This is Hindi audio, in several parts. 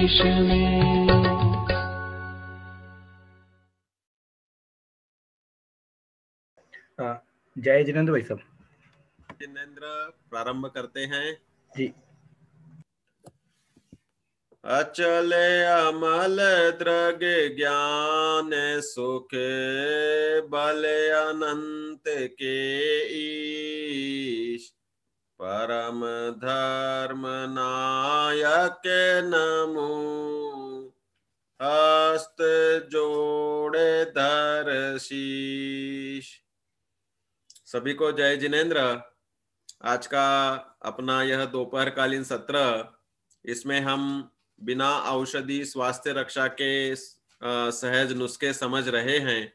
देश में। जय जिनेंद्र भाई साहब। जिनेंद्र, प्रारंभ करते हैं जी। अचले अमल द्रग ज्ञान सुख बल अनंत के ईश, परम धर्म नायक नमो हस्त जोड़े धर शीश। सभी को जय जिनेंद्र। आज का अपना यह दोपहरकालीन सत्र, इसमें हम बिना औषधि स्वास्थ्य रक्षा के सहज नुस्खे समझ रहे हैं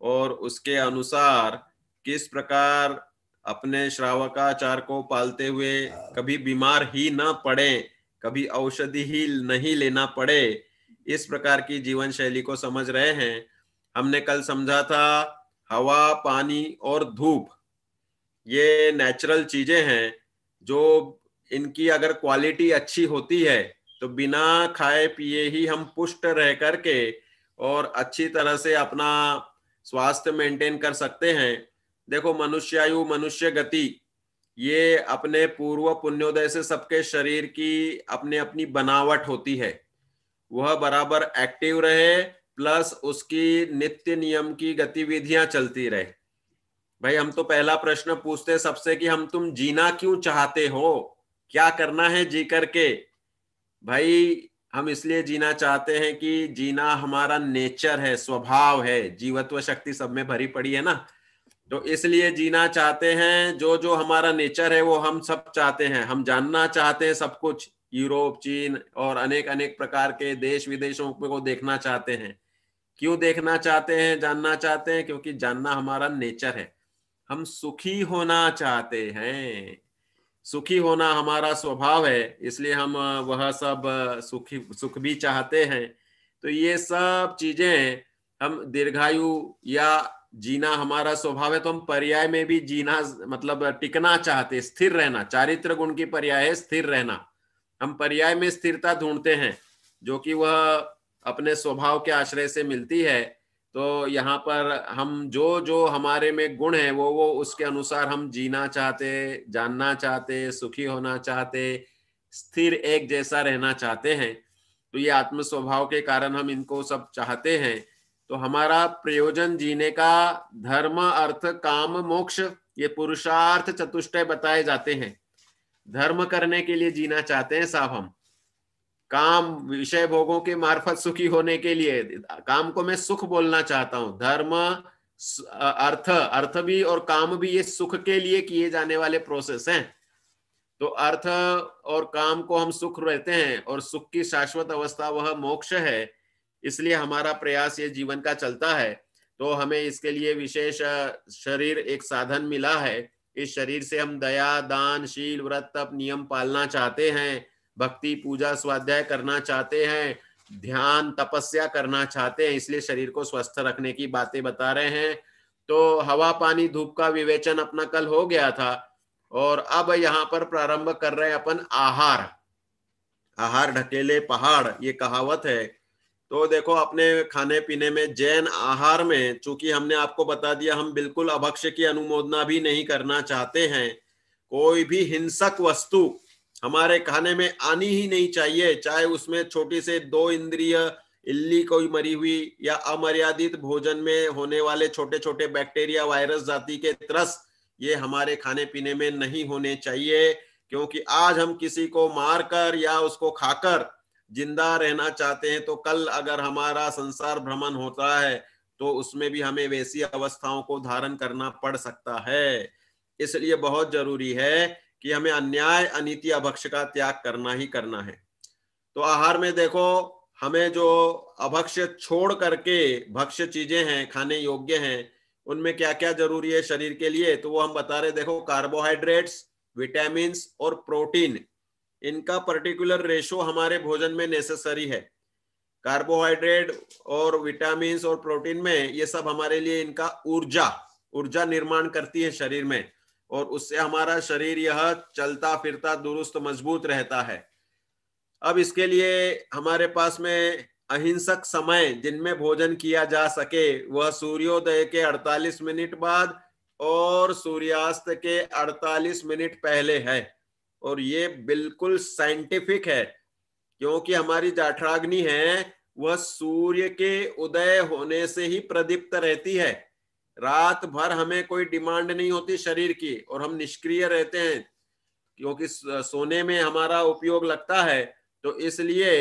और उसके अनुसार किस प्रकार अपने श्रावकाचार को पालते हुए कभी बीमार ही न पड़े, कभी औषधि ही नहीं लेना पड़े, इस प्रकार की जीवन शैली को समझ रहे हैं। हमने कल समझा था हवा, पानी और धूप ये नेचुरल चीजें हैं जो इनकी अगर क्वालिटी अच्छी होती है तो बिना खाए पिए ही हम पुष्ट रह करके और अच्छी तरह से अपना स्वास्थ्य मेंटेन कर सकते हैं। देखो, मनुष्यायु, मनुष्य गति, ये अपने पूर्व पुण्योदय से सबके शरीर की अपनी अपनी बनावट होती है। वह बराबर एक्टिव रहे प्लस उसकी नित्य नियम की गतिविधियां चलती रहे। भाई, हम तो पहला प्रश्न पूछते सबसे कि तुम जीना क्यों चाहते हो, क्या करना है जी करके। भाई, हम इसलिए जीना चाहते हैं कि जीना हमारा नेचर है, स्वभाव है, जीवत्व शक्ति सब में भरी पड़ी है ना, तो इसलिए जीना चाहते हैं। जो जो हमारा नेचर है वो हम सब चाहते हैं। हम जानना चाहते हैं सब कुछ, यूरोप, चीन और अनेक अनेक प्रकार के देश विदेशों को देखना चाहते हैं। क्यों देखना चाहते हैं, जानना चाहते हैं? क्योंकि जानना हमारा नेचर है। हम सुखी होना चाहते हैं, सुखी होना हमारा स्वभाव है, इसलिए हम वह सब सुख भी चाहते हैं। तो ये सब चीजें, हम दीर्घायु या जीना हमारा स्वभाव है, तो हम पर्याय में भी जीना मतलब टिकना चाहते, स्थिर रहना। चारित्र गुण की पर्याय है स्थिर रहना। हम पर्याय में स्थिरता ढूंढते हैं जो कि वह अपने स्वभाव के आश्रय से मिलती है। तो यहाँ पर हम जो जो हमारे में गुण है वो उसके अनुसार हम जीना चाहते, जानना चाहते, सुखी होना चाहते, स्थिर एक जैसा रहना चाहते हैं। तो ये आत्म स्वभाव के कारण हम इनको सब चाहते हैं। तो हमारा प्रयोजन जीने का धर्म, अर्थ, काम, मोक्ष, ये पुरुषार्थ चतुष्टय बताए जाते हैं। धर्म करने के लिए जीना चाहते हैं साहब हम। काम, विषय भोगों के मार्फत सुखी होने के लिए, काम को मैं सुख बोलना चाहता हूं। धर्म, अर्थ भी और काम भी ये सुख के लिए किए जाने वाले प्रोसेस हैं। तो अर्थ और काम को हम सुख रहते हैं और सुख की शाश्वत अवस्था वह मोक्ष है। इसलिए हमारा प्रयास ये जीवन का चलता है। तो हमें इसके लिए विशेष शरीर एक साधन मिला है। इस शरीर से हम दया, दान, शील, व्रत, तप, नियम पालना चाहते हैं, भक्ति, पूजा, स्वाध्याय करना चाहते हैं, ध्यान, तपस्या करना चाहते हैं। इसलिए शरीर को स्वस्थ रखने की बातें बता रहे हैं। तो हवा, पानी, धूप का विवेचन अपना कल हो गया था और अब यहाँ पर प्रारंभ कर रहे हैं अपन आहार। आहार ढकेले पहाड़, ये कहावत है। तो देखो, अपने खाने पीने में, जैन आहार में, चूंकि हमने आपको बता दिया हम बिल्कुल अभक्ष्य की अनुमोदना भी नहीं करना चाहते हैं। कोई भी हिंसक वस्तु हमारे खाने में आनी ही नहीं चाहिए, चाहे उसमें छोटी से 2 इंद्रिय इल्ली कोई मरी हुई या अमर्यादित भोजन में होने वाले छोटे छोटे बैक्टीरिया, वायरस जाति के त्रस, ये हमारे खाने पीने में नहीं होने चाहिए। क्योंकि आज हम किसी को मारकर या उसको खाकर जिंदा रहना चाहते हैं, तो कल अगर हमारा संसार भ्रमण होता है तो उसमें भी हमें वैसी अवस्थाओं को धारण करना पड़ सकता है। इसलिए बहुत जरूरी है कि हमें अन्याय, अनीति, अभक्ष्य का त्याग करना ही करना है। तो आहार में देखो, हमें जो अभक्ष्य छोड़ करके भक्ष्य चीजें हैं, खाने योग्य हैं, उनमें क्या क्या जरूरी है शरीर के लिए, तो वो हम बता रहे। देखो, कार्बोहाइड्रेट्स, विटामिन और प्रोटीन, इनका पर्टिकुलर रेशो हमारे भोजन में नेसेसरी है। कार्बोहाइड्रेट और विटामिन और प्रोटीन में ये सब हमारे लिए, इनका ऊर्जा निर्माण करती है शरीर में, और उससे हमारा शरीर यह चलता फिरता दुरुस्त मजबूत रहता है। अब इसके लिए हमारे पास में अहिंसक समय जिनमें भोजन किया जा सके वह सूर्योदय के 48 मिनट बाद और सूर्यास्त के 48 मिनट पहले है। और ये बिल्कुल साइंटिफिक है, क्योंकि हमारी जाठराग्नि है वह सूर्य के उदय होने से ही प्रदीप्त रहती है। रात भर हमें कोई डिमांड नहीं होती शरीर की और हम निष्क्रिय रहते हैं, क्योंकि सोने में हमारा उपयोग लगता है। तो इसलिए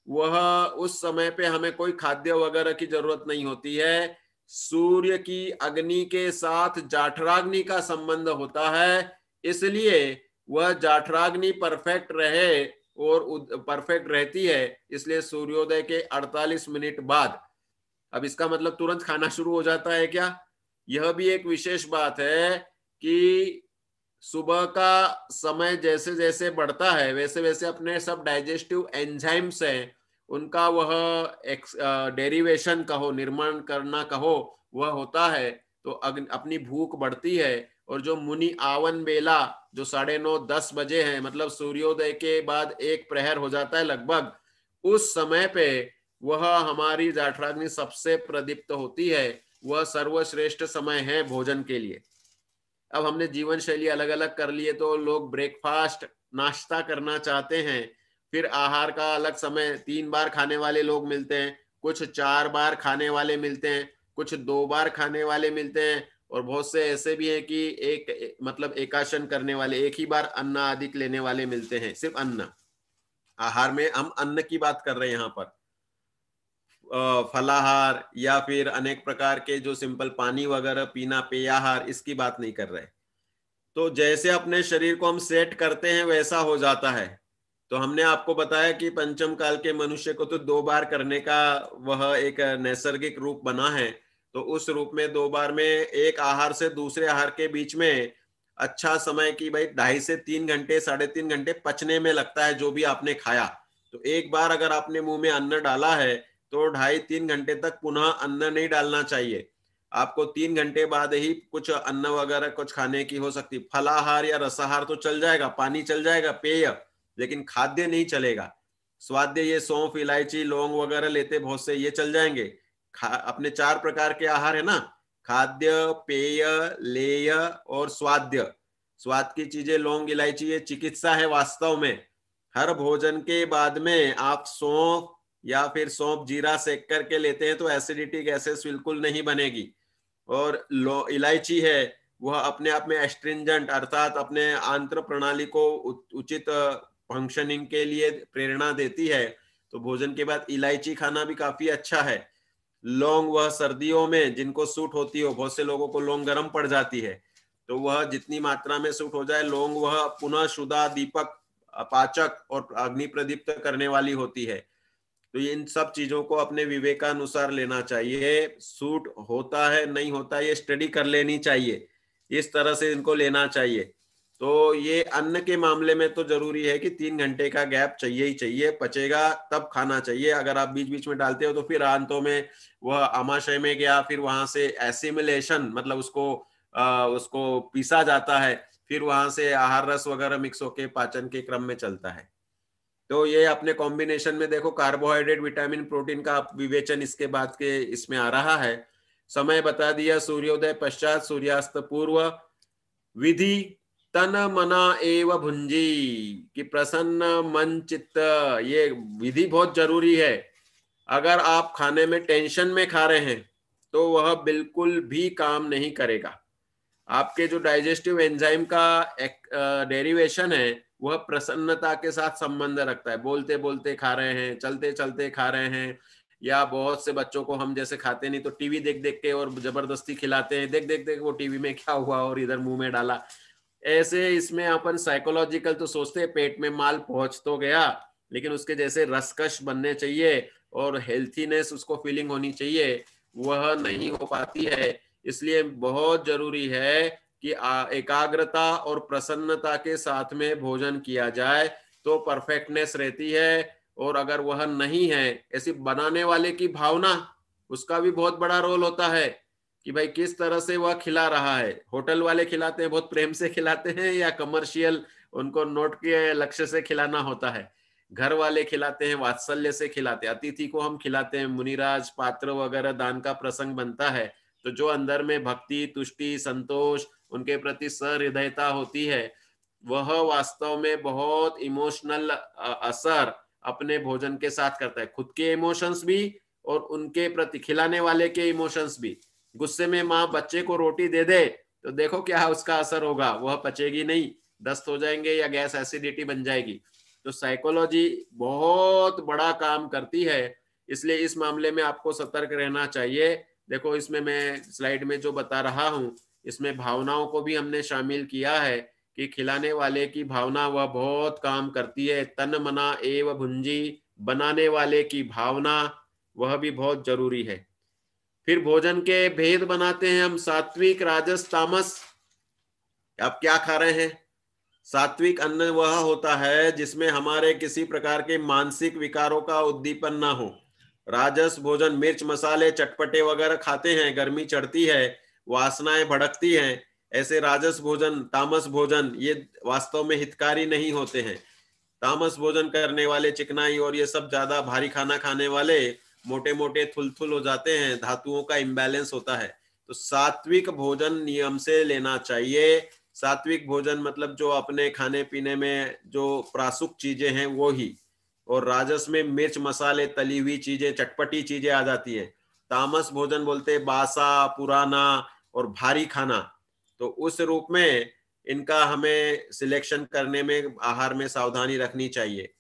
वह उस समय पे हमें कोई खाद्य वगैरह की जरूरत नहीं होती है। सूर्य की अग्नि के साथ जाठराग्नि का संबंध होता है, इसलिए वह जाठराग्नि परफेक्ट रहे और परफेक्ट रहती है, इसलिए सूर्योदय के 48 मिनट बाद। अब इसका मतलब तुरंत खाना शुरू हो जाता है क्या? यह भी एक विशेष बात है कि सुबह का समय जैसे जैसे बढ़ता है वैसे वैसे अपने सब डाइजेस्टिव एंजाइम्स हैं उनका वह डेरिवेशन कहो, निर्माण करना कहो, वह होता है। तो अपनी भूख बढ़ती है। और जो मुनि आवन बेला जो 9:30-10 बजे है, मतलब सूर्योदय के बाद एक प्रहर हो जाता है लगभग, उस समय पे वह हमारी जाठराग्नि सबसे प्रदीप्त होती है। वह सर्वश्रेष्ठ समय है भोजन के लिए। अब हमने जीवन शैली अलग अलग कर लिए, तो लोग ब्रेकफास्ट नाश्ता करना चाहते हैं, फिर आहार का अलग समय, 3 बार खाने वाले लोग मिलते हैं, कुछ 4 बार खाने वाले मिलते हैं, कुछ 2 बार खाने वाले मिलते हैं, और बहुत से ऐसे भी हैं कि मतलब एकाशन करने वाले, एक ही बार अन्न अधिक लेने वाले मिलते हैं। सिर्फ अन्न, आहार में हम अन्न की बात कर रहे हैं यहाँ पर, फलाहार या फिर अनेक प्रकार के जो सिंपल पानी वगैरह पीना, पेयाहार, इसकी बात नहीं कर रहे। तो जैसे अपने शरीर को हम सेट करते हैं वैसा हो जाता है। तो हमने आपको बताया कि पंचम काल के मनुष्य को तो 2 बार करने का वह एक नैसर्गिक रूप बना है। तो उस रूप में 2 बार में एक आहार से दूसरे आहार के बीच में अच्छा समय की भाई 2.5 से 3 घंटे, 3.5 घंटे पचने में लगता है जो भी आपने खाया। तो एक बार अगर आपने मुंह में अन्न डाला है तो 2.5-3 घंटे तक पुनः अन्न नहीं डालना चाहिए। आपको 3 घंटे बाद ही कुछ अन्न वगैरह कुछ खाने की हो सकती। फलाहार या रसाहार तो चल जाएगा, पानी चल जाएगा, पेय, लेकिन खाद्य नहीं चलेगा। स्वाद्य ये सौंफ, इलायची, लौंग वगैरह लेते बहुत से, ये चल जाएंगे। अपने 4 प्रकार के आहार है ना, खाद्य, पेय, लेय और स्वाद्य। स्वाद की चीजें लौंग, इलायची, ये चिकित्सा है वास्तव में। हर भोजन के बाद में आप सौंफ या फिर सौंफ जीरा सेक करके लेते हैं तो एसिडिटी गैसेस बिल्कुल नहीं बनेगी। और इलायची है वह अपने आप में एस्ट्रिंजेंट, अर्थात अपने आंत्र प्रणाली को उचित फंक्शनिंग के लिए प्रेरणा देती है। तो भोजन के बाद इलायची खाना भी काफी अच्छा है। लौंग वह सर्दियों में जिनको सूट होती हो, बहुत से लोगों को लौंग गर्म पड़ जाती है, तो वह जितनी मात्रा में सूट हो जाए। लौंग वह पुनः शुदा, दीपक, पाचक और अग्नि प्रदीप्त करने वाली होती है। तो इन सब चीजों को अपने विवेकानुसार लेना चाहिए। सूट होता है नहीं होता ये स्टडी कर लेनी चाहिए, इस तरह से इनको लेना चाहिए। तो ये अन्न के मामले में तो जरूरी है कि 3 घंटे का गैप चाहिए ही चाहिए, पचेगा तब खाना चाहिए। अगर आप बीच बीच में डालते हो तो फिर अंतों में वह आमाशय में गया, फिर वहां से एसिमिलेशन, मतलब उसको पीसा जाता है, फिर वहां से आहार रस वगैरह मिक्स होके पाचन के क्रम में चलता है। तो ये अपने कॉम्बिनेशन में देखो, कार्बोहाइड्रेट, विटामिन, प्रोटीन का विवेचन इसके बाद के इसमें आ रहा है। समय बता दिया, सूर्योदय पश्चात, सूर्यास्त पूर्व। विधि तन मना एव भुंजी, कि प्रसन्न मन चित्त, ये विधि बहुत जरूरी है। अगर आप खाने में टेंशन में खा रहे हैं तो वह बिल्कुल भी काम नहीं करेगा। आपके जो डाइजेस्टिव एंजाइम का डेरिवेशन है वह प्रसन्नता के साथ संबंध रखता है। बोलते बोलते खा रहे हैं, चलते चलते खा रहे हैं, या बहुत से बच्चों को हम जैसे खाते नहीं तो टीवी देख देख के और जबरदस्ती खिलाते हैं, देख देख देख वो टीवी में क्या हुआ और इधर मुंह में डाला। ऐसे इसमें अपन साइकोलॉजिकल तो सोचते हैं पेट में माल पहुंच तो गया, लेकिन उसके जैसे रसकश बनने चाहिए और हेल्थीनेस उसको फीलिंग होनी चाहिए, वह नहीं हो पाती है। इसलिए बहुत जरूरी है कि एकाग्रता और प्रसन्नता के साथ में भोजन किया जाए तो परफेक्टनेस रहती है। और अगर वह नहीं है, ऐसी बनाने वाले की भावना, उसका भी बहुत बड़ा रोल होता है कि भाई किस तरह से वह खिला रहा है। होटल वाले खिलाते हैं बहुत प्रेम से खिलाते हैं, या कमर्शियल उनको नोट के लक्ष्य से खिलाना होता है। घर वाले खिलाते हैं, वात्सल्य से खिलाते हैं, अतिथि को हम खिलाते हैं, मुनिराज पात्र वगैरह दान का प्रसंग बनता है, तो जो अंदर में भक्ति, तुष्टि, संतोष, उनके प्रति सहृदयता होती है, वह वास्तव में बहुत इमोशनल असर अपने भोजन के साथ करता है, खुद के इमोशंस भी और उनके प्रति खिलाने वाले के इमोशंस भी। गुस्से में माँ बच्चे को रोटी दे दे तो देखो क्या उसका असर होगा, वह पचेगी नहीं, दस्त हो जाएंगे या गैस एसिडिटी बन जाएगी। तो साइकोलॉजी बहुत बड़ा काम करती है, इसलिए इस मामले में आपको सतर्क रहना चाहिए। देखो इसमें मैं स्लाइड में जो बता रहा हूँ, इसमें भावनाओं को भी हमने शामिल किया है कि खिलाने वाले की भावना वह बहुत काम करती है। तन मना एव भुंजी, बनाने वाले की भावना वह भी बहुत जरूरी है। फिर भोजन के भेद बनाते हैं हम, सात्विक, राजस, तामस। आप क्या खा रहे हैं? सात्विक अन्न वह होता है जिसमें हमारे किसी प्रकार के मानसिक विकारों का उद्दीपन ना हो। राजस भोजन मिर्च मसाले चटपटे वगैरह खाते हैं, गर्मी चढ़ती है, वासनाएं भड़कती हैं, ऐसे राजस भोजन, तामस भोजन ये वास्तव में हितकारी नहीं होते हैं। तामस भोजन करने वाले, चिकनाई और ये सब ज्यादा भारी खाना खाने वाले मोटे मोटे थुलथुल हो जाते हैं, धातुओं का इम्बैलेंस होता है। तो सात्विक भोजन नियम से लेना चाहिए। सात्विक भोजन मतलब जो अपने खाने पीने में जो प्रासुक चीजें हैं वो ही, और राजस में मिर्च मसाले तली हुई चीजें चटपटी चीजें आ जाती है। तामस भोजन बोलते बासा पुराना और भारी खाना। तो उस रूप में इनका हमें सिलेक्शन करने में, आहार में सावधानी रखनी चाहिए।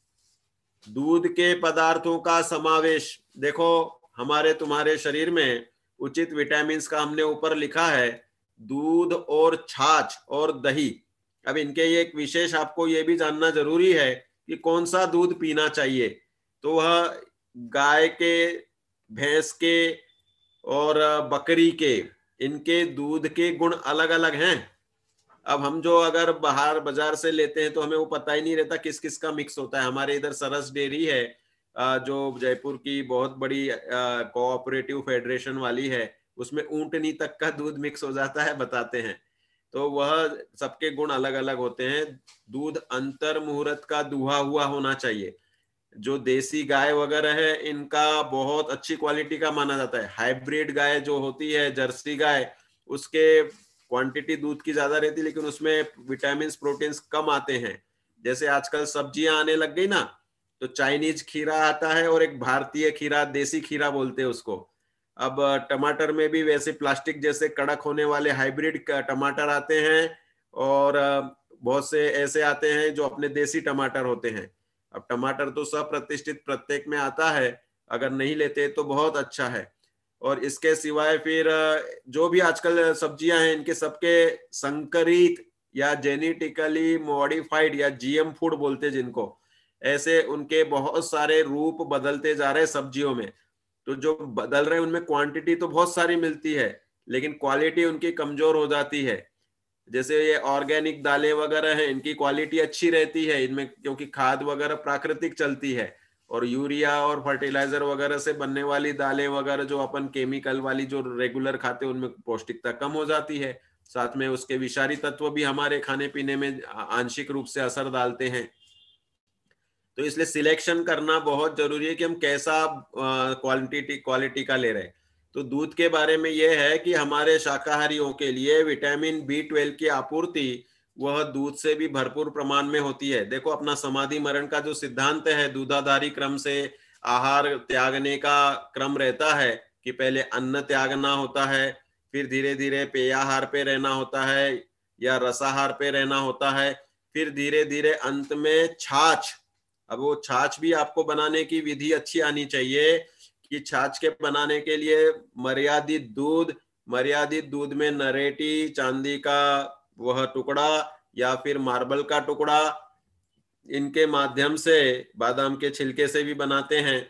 दूध के पदार्थों का समावेश, देखो हमारे तुम्हारे शरीर में उचित विटामिन का हमने ऊपर लिखा है, दूध और छाछ और दही। अब इनके ये एक विशेष आपको ये भी जानना जरूरी है कि कौन सा दूध पीना चाहिए। तो वह गाय के, भैंस के और बकरी के, इनके दूध के गुण अलग अलग हैं। अब हम जो अगर बाहर बाजार से लेते हैं तो हमें वो पता ही नहीं रहता किस किस का मिक्स होता है। हमारे इधर सरस डेयरी है जो जयपुर की बहुत बड़ी कोऑपरेटिव फेडरेशन वाली है, उसमें ऊंटनी तक का दूध मिक्स हो जाता है, बताते हैं। तो वह सबके गुण अलग अलग होते हैं। दूध अंतर मुहूर्त का दुहा हुआ होना चाहिए। जो देसी गाय वगैरह है इनका बहुत अच्छी क्वालिटी का माना जाता है। हाइब्रिड गाय जो होती है, जर्सी गाय, उसके क्वांटिटी दूध की ज्यादा रहती है लेकिन उसमें विटामिन प्रोटीन्स कम आते हैं। जैसे आजकल सब्जियां आने लग गई ना, तो चाइनीज खीरा आता है और एक भारतीय खीरा, देसी खीरा बोलते हैं उसको। अब टमाटर में भी वैसे प्लास्टिक जैसे कड़क होने वाले हाइब्रिड टमाटर आते हैं, और बहुत से ऐसे आते हैं जो अपने देसी टमाटर होते हैं। अब टमाटर तो सब प्रतिष्ठित प्रत्येक में आता है, अगर नहीं लेते तो बहुत अच्छा है। और इसके सिवाय फिर जो भी आजकल सब्जियां हैं इनके सबके संकरित या जेनेटिकली मॉडिफाइड या जीएम फूड बोलते जिनको, ऐसे उनके बहुत सारे रूप बदलते जा रहे हैं सब्जियों में। तो जो बदल रहे हैं उनमें क्वांटिटी तो बहुत सारी मिलती है लेकिन क्वालिटी उनकी कमजोर हो जाती है। जैसे ये ऑर्गेनिक दालें वगैरह हैं, इनकी क्वालिटी अच्छी रहती है इनमें, क्योंकि खाद वगैरह प्राकृतिक चलती है। और यूरिया और फर्टिलाइजर वगैरह से बनने वाली दालें वगैरह जो अपन केमिकल वाली जो रेगुलर खाते हैं उनमें पौष्टिकता कम हो जाती है। साथ में उसके विषारी तत्व भी हमारे खाने पीने में आंशिक रूप से असर डालते हैं। तो इसलिए सिलेक्शन करना बहुत जरूरी है कि हम कैसा क्वालिटी का ले रहे हैं। तो दूध के बारे में यह है कि हमारे शाकाहारियों के लिए विटामिन B12 की आपूर्ति वह दूध से भी भरपूर प्रमाण में होती है। देखो अपना समाधि मरण का जो सिद्धांत है, दूधाधारी क्रम से आहार त्यागने का क्रम रहता है कि पहले अन्न त्यागना होता है, फिर धीरे धीरे पेयाहार पे रहना होता है या रसाहार पे रहना होता है, फिर धीरे धीरे अंत में छाछ। अब वो छाछ भी आपको बनाने की विधि अच्छी आनी चाहिए कि छाछ के बनाने के लिए मर्यादित दूध में नरेटी, चांदी का वह टुकड़ा या फिर मार्बल का टुकड़ा, इनके माध्यम से, बादाम के छिलके से भी बनाते हैं,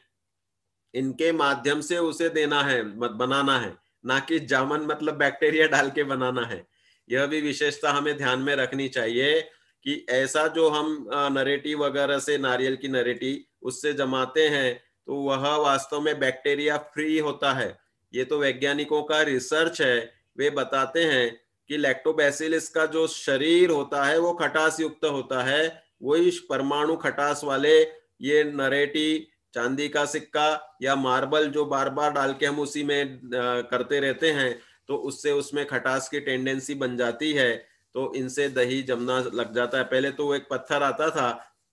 इनके माध्यम से उसे देना है, बनाना है, ना कि जामन मतलब बैक्टीरिया डाल के बनाना है। यह भी विशेषता हमें ध्यान में रखनी चाहिए कि ऐसा जो हम नरेटी वगैरह से, नारियल की नरेटी उससे जमाते हैं तो वह वास्तव में बैक्टीरिया फ्री होता है। ये तो वैज्ञानिकों का रिसर्च है, वे बताते हैं कि लैक्टोबैसिलस का जो शरीर होता है वो खटास युक्त होता है। वही परमाणु खटास वाले ये नरेटी, चांदी का सिक्का या मार्बल जो बार बार डाल के हम उसी में करते रहते हैं, तो उससे उसमें खटास की टेंडेंसी बन जाती है, तो इनसे दही जमना लग जाता है। पहले तो वो एक पत्थर आता था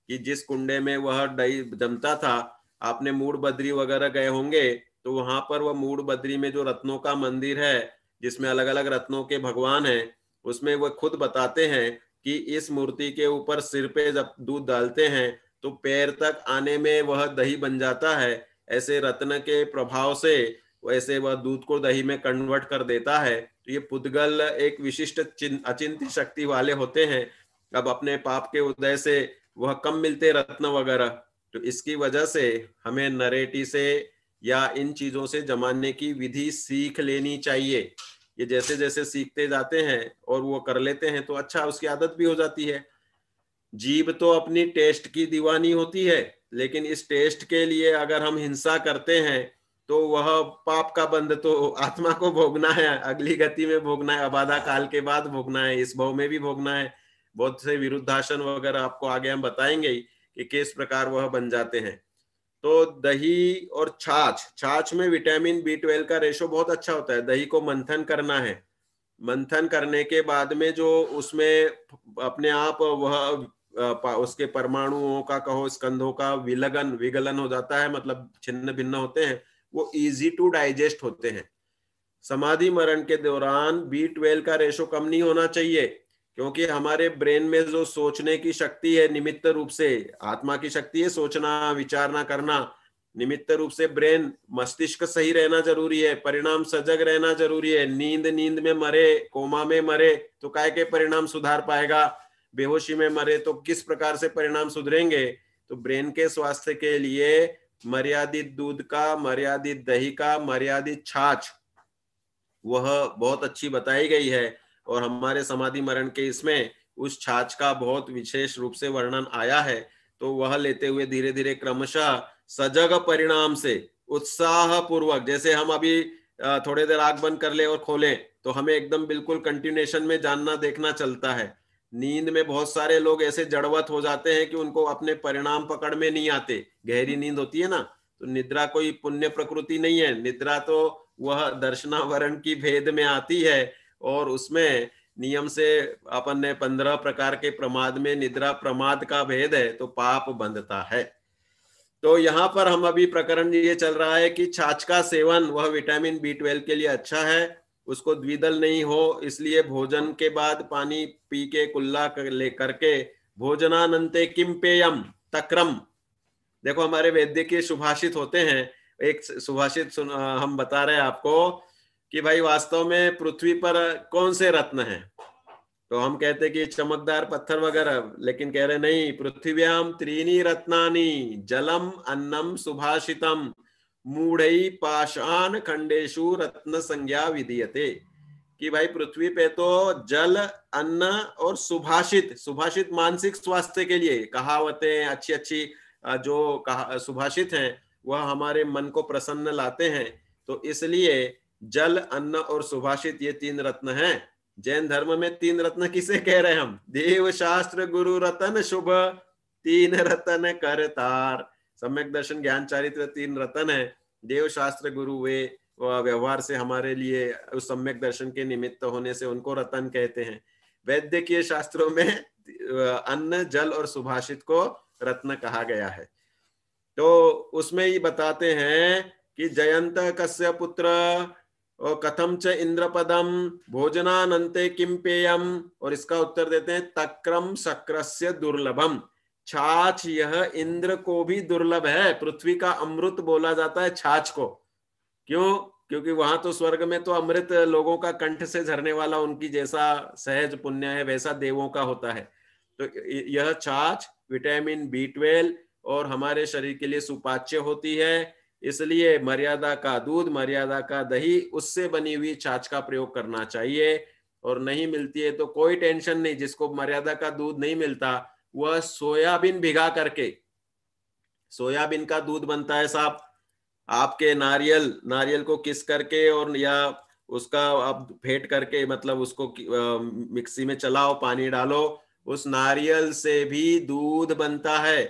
कि जिस कुंडे में वह दही जमता था, आपने मूड बद्री वगैरह गए होंगे, तो वहां पर वह मूड बद्री में जो रत्नों का मंदिर है जिसमें अलग अलग रत्नों के भगवान हैं, उसमें वह खुद बताते हैं कि इस मूर्ति के ऊपर सिर पे जब दूध डालते हैं तो पैर तक आने में वह दही बन जाता है। ऐसे रत्न के प्रभाव से वैसे वह दूध को दही में कन्वर्ट कर देता है। तो ये पुद्गल एक विशिष्ट अचिंत्य शक्ति वाले होते हैं। अब अपने पाप के उदय से वह कम मिलते रत्न वगैरह, तो इसकी वजह से हमें नरेटी से या इन चीजों से जमाने की विधि सीख लेनी चाहिए। ये जैसे जैसे सीखते जाते हैं और वो कर लेते हैं तो अच्छा उसकी आदत भी हो जाती है। जीभ तो अपनी टेस्ट की दीवानी होती है, लेकिन इस टेस्ट के लिए अगर हम हिंसा करते हैं तो वह पाप का बंध तो आत्मा को भोगना है, अगली गति में भोगना है, अबाधा काल के बाद भोगना है, इस भव में भी भोगना है। बहुत से विरुद्धासन वगैरह आपको आगे हम बताएंगे कि किस प्रकार वह बन जाते हैं। तो दही और छाछ, छाछ में विटामिन B12 का रेशो बहुत अच्छा होता है। दही को मंथन करना है, मंथन करने के बाद में जो उसमें अपने आप वह उसके परमाणुओं का कहो स्कंधों का विगलन हो जाता है, मतलब छिन्न भिन्न होते हैं, वो इजी टू डाइजेस्ट होते हैं। समाधि मरण के दौरान B12 का रेशो कम नहीं होना चाहिए, क्योंकि हमारे ब्रेन में जो सोचने की शक्ति है, निमित्त रूप से आत्मा की शक्ति है सोचना विचारना करना, निमित्त रूप से ब्रेन मस्तिष्क सही रहना जरूरी है, परिणाम सजग रहना जरूरी है। नींद में मरे, कोमा में मरे तो काय के परिणाम सुधार पाएगा, बेहोशी में मरे तो किस प्रकार से परिणाम सुधरेंगे। तो ब्रेन के स्वास्थ्य के लिए मर्यादित दूध का, मर्यादित दही का, मर्यादित छाछ वह बहुत अच्छी बताई गई है। और हमारे समाधि मरण के इसमें उस छाछ का बहुत विशेष रूप से वर्णन आया है। तो वह लेते हुए धीरे धीरे क्रमशः सजग परिणाम से उत्साह पूर्वक, जैसे हम अभी थोड़ी देर आंख बंद कर ले और खोलें तो हमें एकदम बिल्कुल कंटिन्यूएशन में जानना देखना चलता है। नींद में बहुत सारे लोग ऐसे जड़वत हो जाते हैं कि उनको अपने परिणाम पकड़ में नहीं आते। गहरी नींद होती है ना, तो निद्रा कोई पुण्य प्रकृति नहीं है, निद्रा तो वह दर्शनावरण की भेद में आती है। और उसमें नियम से अपन ने 15 प्रकार के प्रमाद में निद्रा प्रमाद का भेद है, तो पाप बंधता है। तो यहाँ पर हम अभी प्रकरण ये चल रहा है कि छाछ का सेवन वह विटामिन B12 के लिए अच्छा है, उसको द्विदल नहीं हो, इसलिए भोजन के बाद पानी पी के कुल्ला ले करके भोजनानंते किम पेयम तक्रम। देखो हमारे वैद्यकीय सुभाषित होते हैं, एक सुभाषित हम बता रहे हैं आपको कि भाई वास्तव में पृथ्वी पर कौन से रत्न हैं। तो हम कहते कि चमकदार पत्थर वगैरह, लेकिन कह रहे नहीं, पृथ्व्याम त्रीणी रत्नानि जलम अन्नम सुभाषितम मूढ़ई पाषाण खंडेशु रत्न संज्ञा विधीयते। कि भाई पृथ्वी पे तो जल, अन्न और सुभाषित, सुभाषित मानसिक स्वास्थ्य के लिए कहावतें अच्छी अच्छी जो सुभाषित हैं वह हमारे मन को प्रसन्न लाते हैं। तो इसलिए जल, अन्न और सुभाषित ये 3 रत्न हैं। जैन धर्म में 3 रत्न किसे कह रहे हैं हम? देव शास्त्र गुरु रतन शुभ 3 रतन करतार। सम्यक दर्शन ज्ञान चारित्र 3 रतन है। देव शास्त्र गुरु वे व्यवहार से हमारे लिए उस सम्यक दर्शन के निमित्त होने से उनको रतन कहते हैं। वैद्यकीय शास्त्रों में अन्न, जल और सुभाषित को रत्न कहा गया है। तो उसमें ही बताते हैं कि जयंत कस्य पुत्र और कथम च इंद्रपदम भोजनानंते किम पेयम, और इसका उत्तर देते हैं तक्रम शक्रस्य दुर्लभम। छाछ यह इंद्र को भी दुर्लभ है। पृथ्वी का अमृत बोला जाता है छाछ को। क्यों? क्योंकि वहां तो स्वर्ग में तो अमृत लोगों का कंठ से झरने वाला, उनकी जैसा सहज पुण्य है वैसा देवों का होता है। तो यह छाछ विटामिन B12 और हमारे शरीर के लिए सुपाच्य होती है। इसलिए मर्यादा का दूध, मर्यादा का दही, उससे बनी हुई छाछ का प्रयोग करना चाहिए। और नहीं मिलती है तो कोई टेंशन नहीं, जिसको मर्यादा का दूध नहीं मिलता वह सोयाबीन भिगा करके, सोयाबीन का दूध बनता है साहब, आपके नारियल को किस करके और या उसका आप फेंट करके, मतलब उसको मिक्सी में चलाओ, पानी डालो, उस नारियल से भी दूध बनता है।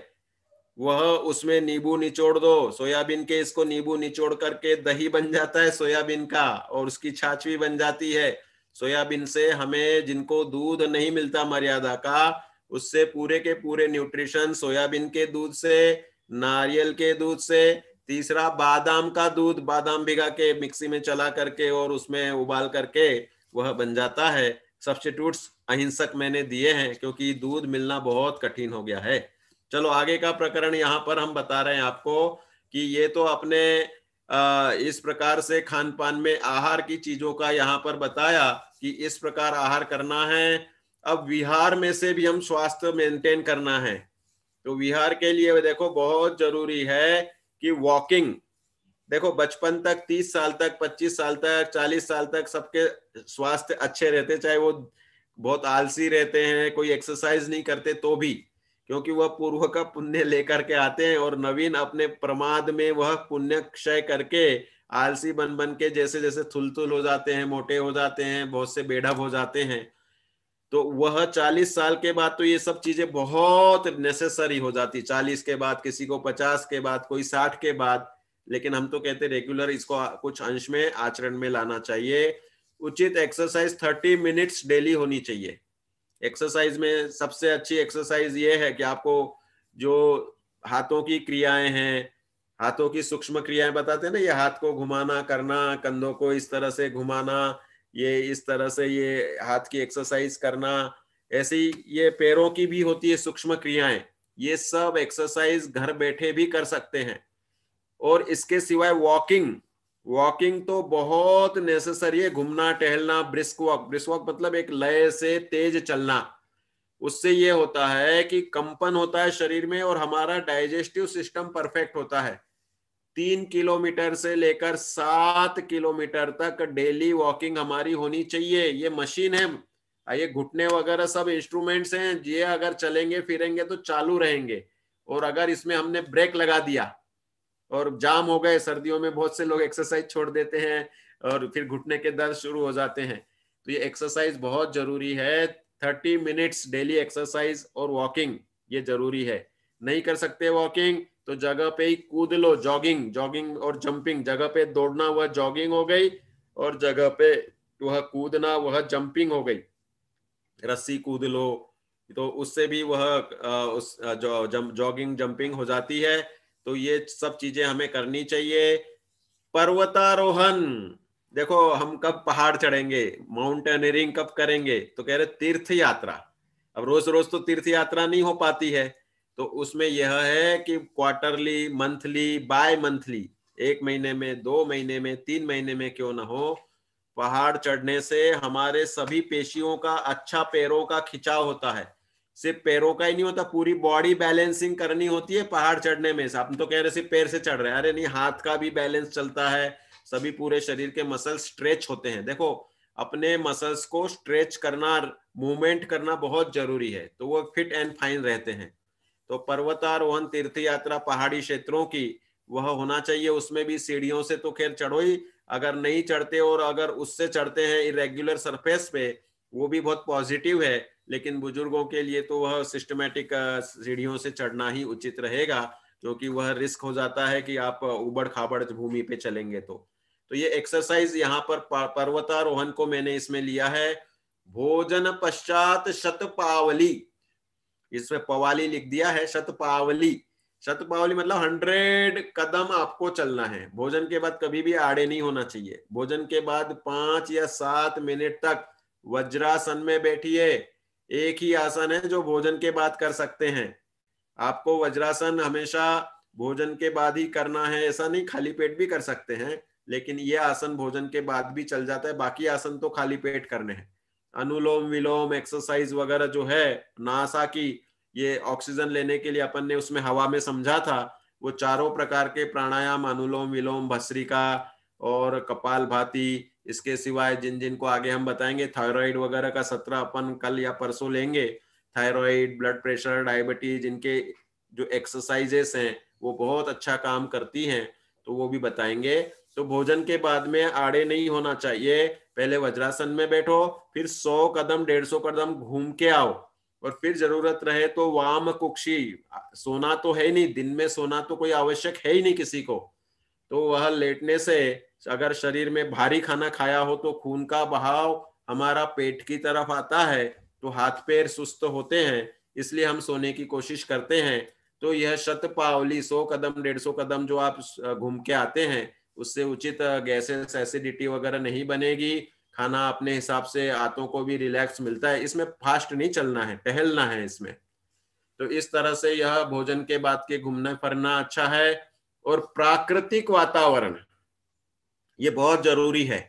वह उसमें नींबू निचोड़ दो, सोयाबीन के इसको नींबू निचोड़ करके दही बन जाता है सोयाबीन का, और उसकी छाछ भी बन जाती है। सोयाबीन से हमें जिनको दूध नहीं मिलता मर्यादा का, उससे पूरे के पूरे न्यूट्रिशन सोयाबीन के दूध से, नारियल के दूध से, तीसरा बादाम का दूध, बादाम भिगा के मिक्सी में चला करके और उसमें उबाल करके वह बन जाता है। सब्स्टिट्यूट्स अहिंसक मैंने दिए हैं क्योंकि दूध मिलना बहुत कठिन हो गया है। चलो आगे का प्रकरण यहाँ पर हम बता रहे हैं आपको कि ये तो अपने इस प्रकार से खान पान में आहार की चीजों का यहाँ पर बताया कि इस प्रकार आहार करना है। अब विहार में से भी हम स्वास्थ्य मेंटेन करना है, तो विहार के लिए देखो बहुत जरूरी है कि वॉकिंग। देखो बचपन तक 30 साल तक, 25 साल तक, 40 साल तक सबके स्वास्थ्य अच्छे रहते, चाहे वो बहुत आलसी रहते हैं, कोई एक्सरसाइज नहीं करते तो भी, क्योंकि वह पूर्व का पुण्य लेकर के आते हैं और नवीन अपने प्रमाद में वह पुण्य क्षय करके आलसी बन बन के जैसे जैसे थुलथुल हो जाते हैं, मोटे हो जाते हैं, बहुत से बेढप हो जाते हैं। तो वह 40 साल के बाद तो ये सब चीजें बहुत नेसेसरी हो जाती, 40 के बाद, किसी को 50 के बाद, कोई 60 के बाद। लेकिन हम तो कहते रेगुलर इसको कुछ अंश में आचरण में लाना चाहिए। उचित एक्सरसाइज 30 मिनट्स डेली होनी चाहिए। एक्सरसाइज में सबसे अच्छी एक्सरसाइज ये है कि आपको जो हाथों की क्रियाएं हैं, हाथों की सूक्ष्म क्रियाएं बताते हैं ना, ये हाथ को घुमाना करना, कंधों को इस तरह से घुमाना, ये इस तरह से ये हाथ की एक्सरसाइज करना, ऐसे ही ये पैरों की भी होती है सूक्ष्म क्रियाएं। ये सब एक्सरसाइज घर बैठे भी कर सकते हैं। और इसके सिवाय वॉकिंग, वॉकिंग तो बहुत नेसेसरी है। घूमना टहलना, ब्रिस्क वॉक, ब्रिस्क वॉक मतलब एक लय से तेज चलना। उससे ये होता है कि कंपन होता है शरीर में और हमारा डाइजेस्टिव सिस्टम परफेक्ट होता है। 3 किलोमीटर से लेकर 7 किलोमीटर तक डेली वॉकिंग हमारी होनी चाहिए। ये मशीन है, ये घुटने वगैरह सब इंस्ट्रूमेंट्स हैं, ये अगर चलेंगे फिरेंगे तो चालू रहेंगे। और अगर इसमें हमने ब्रेक लगा दिया और जाम हो गए, सर्दियों में बहुत से लोग एक्सरसाइज छोड़ देते हैं और फिर घुटने के दर्द शुरू हो जाते हैं। तो ये एक्सरसाइज बहुत जरूरी है। 30 मिनट्स डेली एक्सरसाइज और वॉकिंग ये जरूरी है। नहीं कर सकते वॉकिंग तो जगह पे ही कूद लो, जॉगिंग, जॉगिंग और जंपिंग, जगह पे दौड़ना वह जॉगिंग हो गई, और जगह पे वह कूदना वह जंपिंग हो गई। रस्सी कूद लो तो उससे भी वह उस जॉगिंग जंपिंग हो जाती है। तो ये सब चीजें हमें करनी चाहिए। पर्वतारोहण, देखो हम कब पहाड़ चढ़ेंगे, माउंटेनियरिंग कब करेंगे, तो कह रहे तीर्थ यात्रा। अब रोज रोज तो तीर्थ यात्रा नहीं हो पाती है, तो उसमें यह है कि क्वार्टरली, मंथली, बाय मंथली, 1 महीने में, 2 महीने में, 3 महीने में क्यों ना हो, पहाड़ चढ़ने से हमारे सभी पेशियों का अच्छा पैरों का खिंचाव होता है। सिर्फ पैरों का ही नहीं होता, पूरी बॉडी बैलेंसिंग करनी होती है पहाड़ चढ़ने में। आप तो कह रहे सिर्फ पैर से चढ़ रहे हैं, अरे नहीं, हाथ का भी बैलेंस चलता है, सभी पूरे शरीर के मसल स्ट्रेच होते हैं। देखो अपने मसल्स को स्ट्रेच करना, मूवमेंट करना बहुत जरूरी है, तो वो फिट एंड फाइन रहते हैं। तो पर्वतारोहण, तीर्थ यात्रा पहाड़ी क्षेत्रों की वह होना चाहिए। उसमें भी सीढ़ियों से तो खैर चढ़ो ही, अगर नहीं चढ़ते और अगर उससे चढ़ते हैं इरेग्युलर सरफेस पे, वो भी बहुत पॉजिटिव है। लेकिन बुजुर्गों के लिए तो वह सिस्टमेटिक सीढ़ियों से चढ़ना ही उचित रहेगा, क्योंकि वह रिस्क हो जाता है कि आप उबड़ खाबड़ भूमि पे चलेंगे। तो ये एक्सरसाइज यहाँ पर पर्वतारोहण को मैंने इसमें लिया है। भोजन पश्चात शतपावली, इसमें पवाली लिख दिया है, शतपावली। शतपावली मतलब 100 कदम आपको चलना है। भोजन के बाद कभी भी आड़े नहीं होना चाहिए। भोजन के बाद 5 या 7 मिनट तक वज्रासन में बैठिए। एक ही आसन है जो भोजन के बाद कर सकते हैं। आपको वज्रासन हमेशा भोजन के बाद ही करना है ऐसा नहीं, खाली पेट भी कर सकते हैं, लेकिन ये आसन भोजन के बाद भी चल जाता है। बाकी आसन तो खाली पेट करने हैं। अनुलोम विलोम एक्सरसाइज वगैरह जो है नासा की, ये ऑक्सीजन लेने के लिए अपन ने उसमें हवा में समझा था, वो चारों प्रकार के प्राणायाम, अनुलोम विलोम, भस्त्रिका और कपाल भाती। इसके सिवाय जिन जिन को आगे हम बताएंगे, थायराइड वगैरह का 17 अपन कल या परसों लेंगे। थायराइड, ब्लड प्रेशर, डायबिटीज, इनके जो एक्सरसाइजेस हैं वो बहुत अच्छा काम करती हैं, तो वो भी बताएंगे। तो भोजन के बाद में आड़े नहीं होना चाहिए। पहले वज्रासन में बैठो, फिर 100 कदम 150 कदम घूम के आओ। और फिर जरूरत रहे तो वाम कुक्षी, सोना तो है नहीं, दिन में सोना तो कोई आवश्यक है ही नहीं किसी को, तो वह लेटने से अगर शरीर में भारी खाना खाया हो तो खून का बहाव हमारा पेट की तरफ आता है, तो हाथ पैर सुस्त होते हैं, इसलिए हम सोने की कोशिश करते हैं। तो यह शतपावली 100 कदम 150 कदम जो आप घूम के आते हैं, उससे उचित गैसेस एसिडिटी वगैरह नहीं बनेगी, खाना अपने हिसाब से, आंतों को भी रिलैक्स मिलता है। इसमें फास्ट नहीं चलना है, टहलना है इसमें। तो इस तरह से यह भोजन के बाद के घूमना फिरना अच्छा है। और प्राकृतिक वातावरण ये बहुत जरूरी है।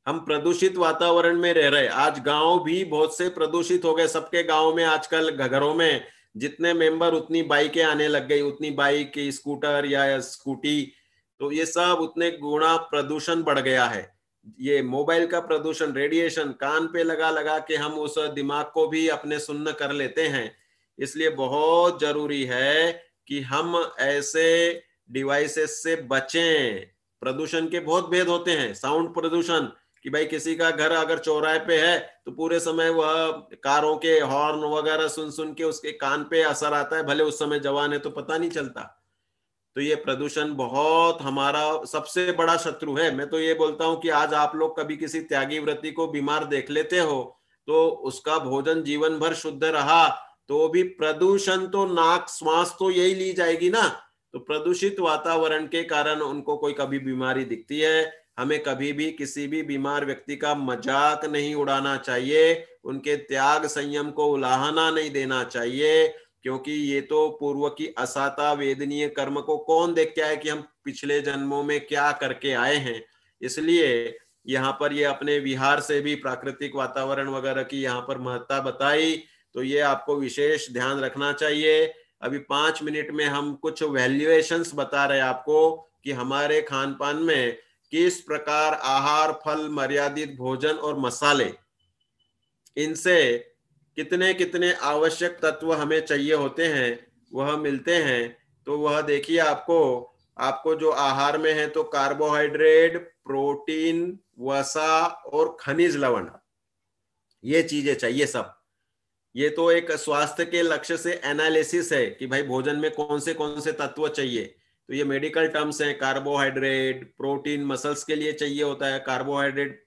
हम प्रदूषित वातावरण में रह रहे, आज गांव भी बहुत से प्रदूषित हो गए। सबके गांव में आजकल घरों में जितने मेंबर उतनी बाइकें आने लग गई, उतनी बाइक, स्कूटर या स्कूटी, तो ये सब उतने गुना प्रदूषण बढ़ गया है। ये मोबाइल का प्रदूषण, रेडिएशन कान पे लगा लगा के हम उस दिमाग को भी अपने सुन्न कर लेते हैं। इसलिए बहुत जरूरी है कि हम ऐसे डिवाइसेस से बचें। प्रदूषण के बहुत भेद होते हैं। साउंड प्रदूषण, कि भाई किसी का घर अगर चौराहे पे है तो पूरे समय वह कारों के हॉर्न वगैरह सुन सुन के उसके कान पे असर आता है, भले उस समय जवान है तो पता नहीं चलता। तो ये प्रदूषण बहुत हमारा सबसे बड़ा शत्रु है। मैं तो ये बोलता हूं कि आज आप लोग कभी किसी त्यागी व्रती को बीमार देख लेते हो तो उसका भोजन जीवन भर शुद्ध रहा तो भी प्रदूषण तो नाक श्वास तो यही ली जाएगी ना। तो प्रदूषित वातावरण के कारण उनको कोई कभी बीमारी दिखती है। हमें कभी भी किसी भी बीमार व्यक्ति का मजाक नहीं उड़ाना चाहिए, उनके त्याग संयम को उलाहना नहीं देना चाहिए, क्योंकि ये तो पूर्व की असाता वेदनीय कर्म को कौन देख के आए कि हम पिछले जन्मों में क्या करके आए हैं। इसलिए यहाँ पर ये अपने विहार से भी प्राकृतिक वातावरण वगैरह की यहाँ पर महत्ता बताई, तो ये आपको विशेष ध्यान रखना चाहिए। अभी 5 मिनट में हम कुछ वैल्यूएशंस बता रहे हैं आपको कि हमारे खान पान में किस प्रकार आहार, फल, मर्यादित भोजन और मसाले, इनसे कितने कितने आवश्यक तत्व हमें चाहिए होते हैं, वह मिलते हैं। तो वह देखिए, आपको आपको जो आहार में है तो कार्बोहाइड्रेट, प्रोटीन, वसा और खनिज लवण, ये चीजें चाहिए सब। ये तो एक स्वास्थ्य के लक्ष्य से एनालिसिस है कि भाई भोजन में कौन से तत्व चाहिए। तो ये मेडिकल टर्म्स हैं। कार्बोहाइड्रेट, प्रोटीन मसल्स के लिए चाहिए होता है, कार्बोहाइड्रेट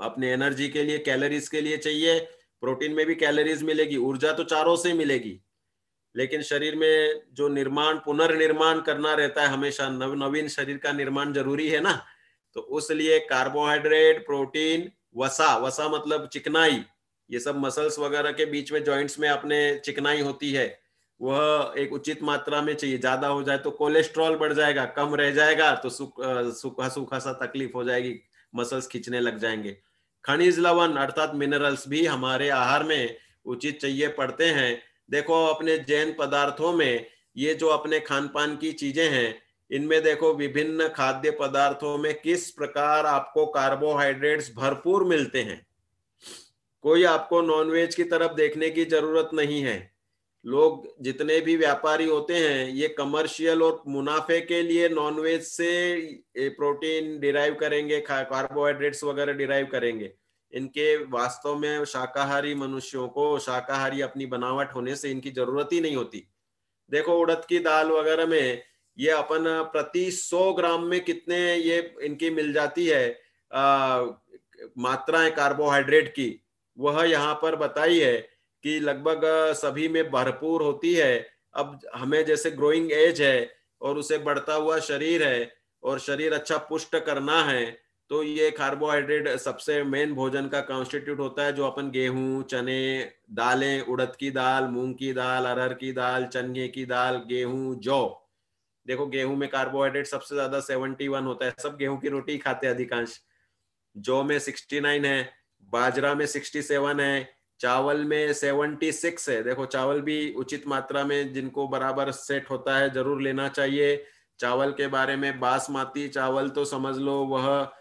अपने एनर्जी के लिए, कैलोरीज के लिए चाहिए। प्रोटीन में भी कैलोरीज मिलेगी, ऊर्जा तो चारों से मिलेगी, लेकिन शरीर में जो निर्माण, पुनर्निर्माण करना रहता है हमेशा, नवीन शरीर का निर्माण जरूरी है ना। तो उसलिए कार्बोहाइड्रेट, प्रोटीन, वसा, वसा मतलब चिकनाई, ये सब मसल्स वगैरह के बीच में, जॉइंट्स में अपने चिकनाई होती है, वह एक उचित मात्रा में चाहिए। ज्यादा हो जाए तो कोलेस्ट्रॉल बढ़ जाएगा, कम रह जाएगा तो सूखा सूखा सा तकलीफ हो जाएगी, मसल्स खींचने लग जाएंगे। खनिज लवण अर्थात मिनरल्स भी हमारे आहार में उचित चाहिए पड़ते हैं। देखो अपने जैन पदार्थों में ये जो अपने खान पान की चीजें हैं, इनमें देखो विभिन्न खाद्य पदार्थों में किस प्रकार आपको कार्बोहाइड्रेट्स भरपूर मिलते हैं। कोई आपको नॉनवेज की तरफ देखने की जरूरत नहीं है। लोग जितने भी व्यापारी होते हैं ये कमर्शियल और मुनाफे के लिए नॉनवेज से प्रोटीन डिराइव करेंगे, कार्बोहाइड्रेट्स वगैरह डिराइव करेंगे। इनके वास्तव में शाकाहारी मनुष्यों को, शाकाहारी अपनी बनावट होने से इनकी जरूरत ही नहीं होती। देखो उड़द की दाल वगैरह में ये अपन प्रति 100 ग्राम में कितने ये इनकी मिल जाती है मात्राएं कार्बोहाइड्रेट की, वह यहाँ पर बताई है कि लगभग सभी में भरपूर होती है। अब हमें जैसे ग्रोइंग एज है और उसे बढ़ता हुआ शरीर है और शरीर अच्छा पुष्ट करना है, तो ये कार्बोहाइड्रेट सबसे मेन भोजन का कॉन्स्टिट्यूट होता है, जो अपन गेहूं, चने, दालें, उड़द की दाल, मूंग की दाल, अरहर की दाल, चने की दाल, गेहूं, जौ। देखो गेहूं में कार्बोहाइड्रेट सबसे ज्यादा 71 होता है, सब गेहूं की रोटी खाते हैं अधिकांश। जौ में 69 है, बाजरा में 67 है, चावल में 76 है। देखो चावल भी उचित मात्रा में जिनको बराबर सेट होता है जरूर लेना चाहिए। चावल के बारे में, बासमती चावल तो समझ लो वह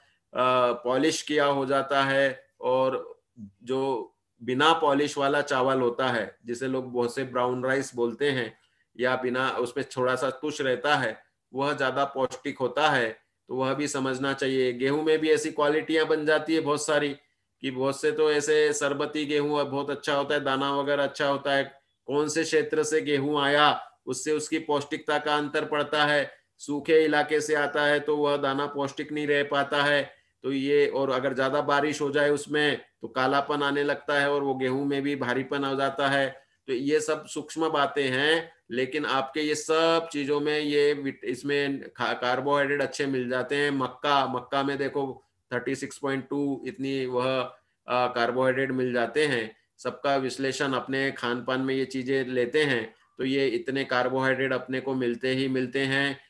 पॉलिश किया हो जाता है, और जो बिना पॉलिश वाला चावल होता है जिसे लोग बहुत से ब्राउन राइस बोलते हैं, या बिना उसमें थोड़ा सा तुष रहता है, वह ज्यादा पौष्टिक होता है। तो वह भी समझना चाहिए। गेहूं में भी ऐसी क्वालिटियां बन जाती है बहुत सारी, कि बहुत से तो ऐसे सरबती गेहूं बहुत अच्छा होता है, दाना वगैरह अच्छा होता है, कौन से क्षेत्र से गेहूं आया, उससे उसकी पौष्टिकता का अंतर पड़ता है। सूखे इलाके से आता है तो वह दाना पौष्टिक नहीं रह पाता है, तो ये, और अगर ज्यादा बारिश हो जाए उसमें तो कालापन आने लगता है और वो गेहूं में भी भारीपन हो जाता है। तो ये सब सूक्ष्म बातें हैं, लेकिन आपके ये सब चीजों में ये इसमें कार्बोहाइड्रेट अच्छे मिल जाते हैं। मक्का, मक्का में देखो 36.2 इतनी वह कार्बोहाइड्रेट मिल जाते हैं। सबका विश्लेषण अपने खान पान में ये चीजें लेते हैं तो ये इतने कार्बोहाइड्रेट अपने को मिलते ही मिलते हैं।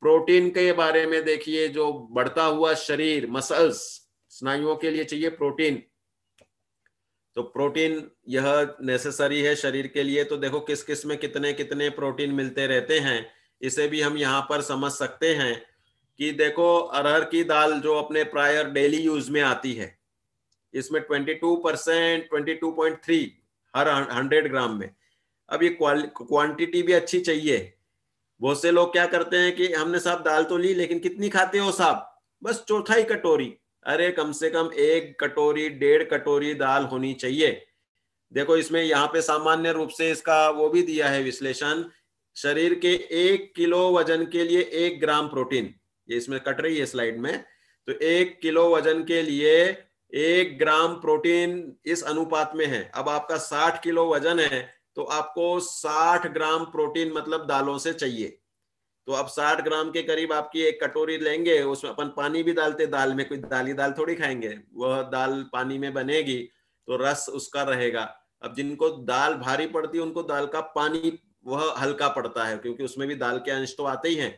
प्रोटीन के बारे में देखिए, जो बढ़ता हुआ शरीर, मसल्स, स्नायुओं के लिए चाहिए प्रोटीन, तो प्रोटीन यह नेसेसरी है शरीर के लिए। तो देखो किस किस में कितने कितने प्रोटीन मिलते रहते हैं, इसे भी हम यहाँ पर समझ सकते हैं कि देखो अरहर की दाल जो अपने प्रायर डेली यूज में आती है, इसमें 22%, 22.3 हर 100 ग्राम में। अब ये क्वांटिटी भी अच्छी चाहिए। बहुत से लोग क्या करते हैं कि हमने साहब दाल तो ली, लेकिन कितनी खाते हो साहब? बस चौथाई कटोरी। अरे कम से कम 1 कटोरी 1.5 कटोरी दाल होनी चाहिए। देखो इसमें यहाँ पे सामान्य रूप से इसका वो भी दिया है विश्लेषण, शरीर के 1 किलो वजन के लिए 1 ग्राम प्रोटीन, ये इसमें कट रही है स्लाइड में, तो 1 किलो वजन के लिए 1 ग्राम प्रोटीन इस अनुपात में है। अब आपका 60 किलो वजन है तो आपको 60 ग्राम प्रोटीन मतलब दालों से चाहिए। तो अब 60 ग्राम के करीब आपकी 1 कटोरी लेंगे, उसमें अपन पानी भी डालते, दाल में कोई दाली दाल थोड़ी खाएंगे, वह दाल पानी में बनेगी तो रस उसका रहेगा। अब जिनको दाल भारी पड़ती है उनको दाल का पानी वह हल्का पड़ता है, क्योंकि उसमें भी दाल के अंश तो आते ही हैं।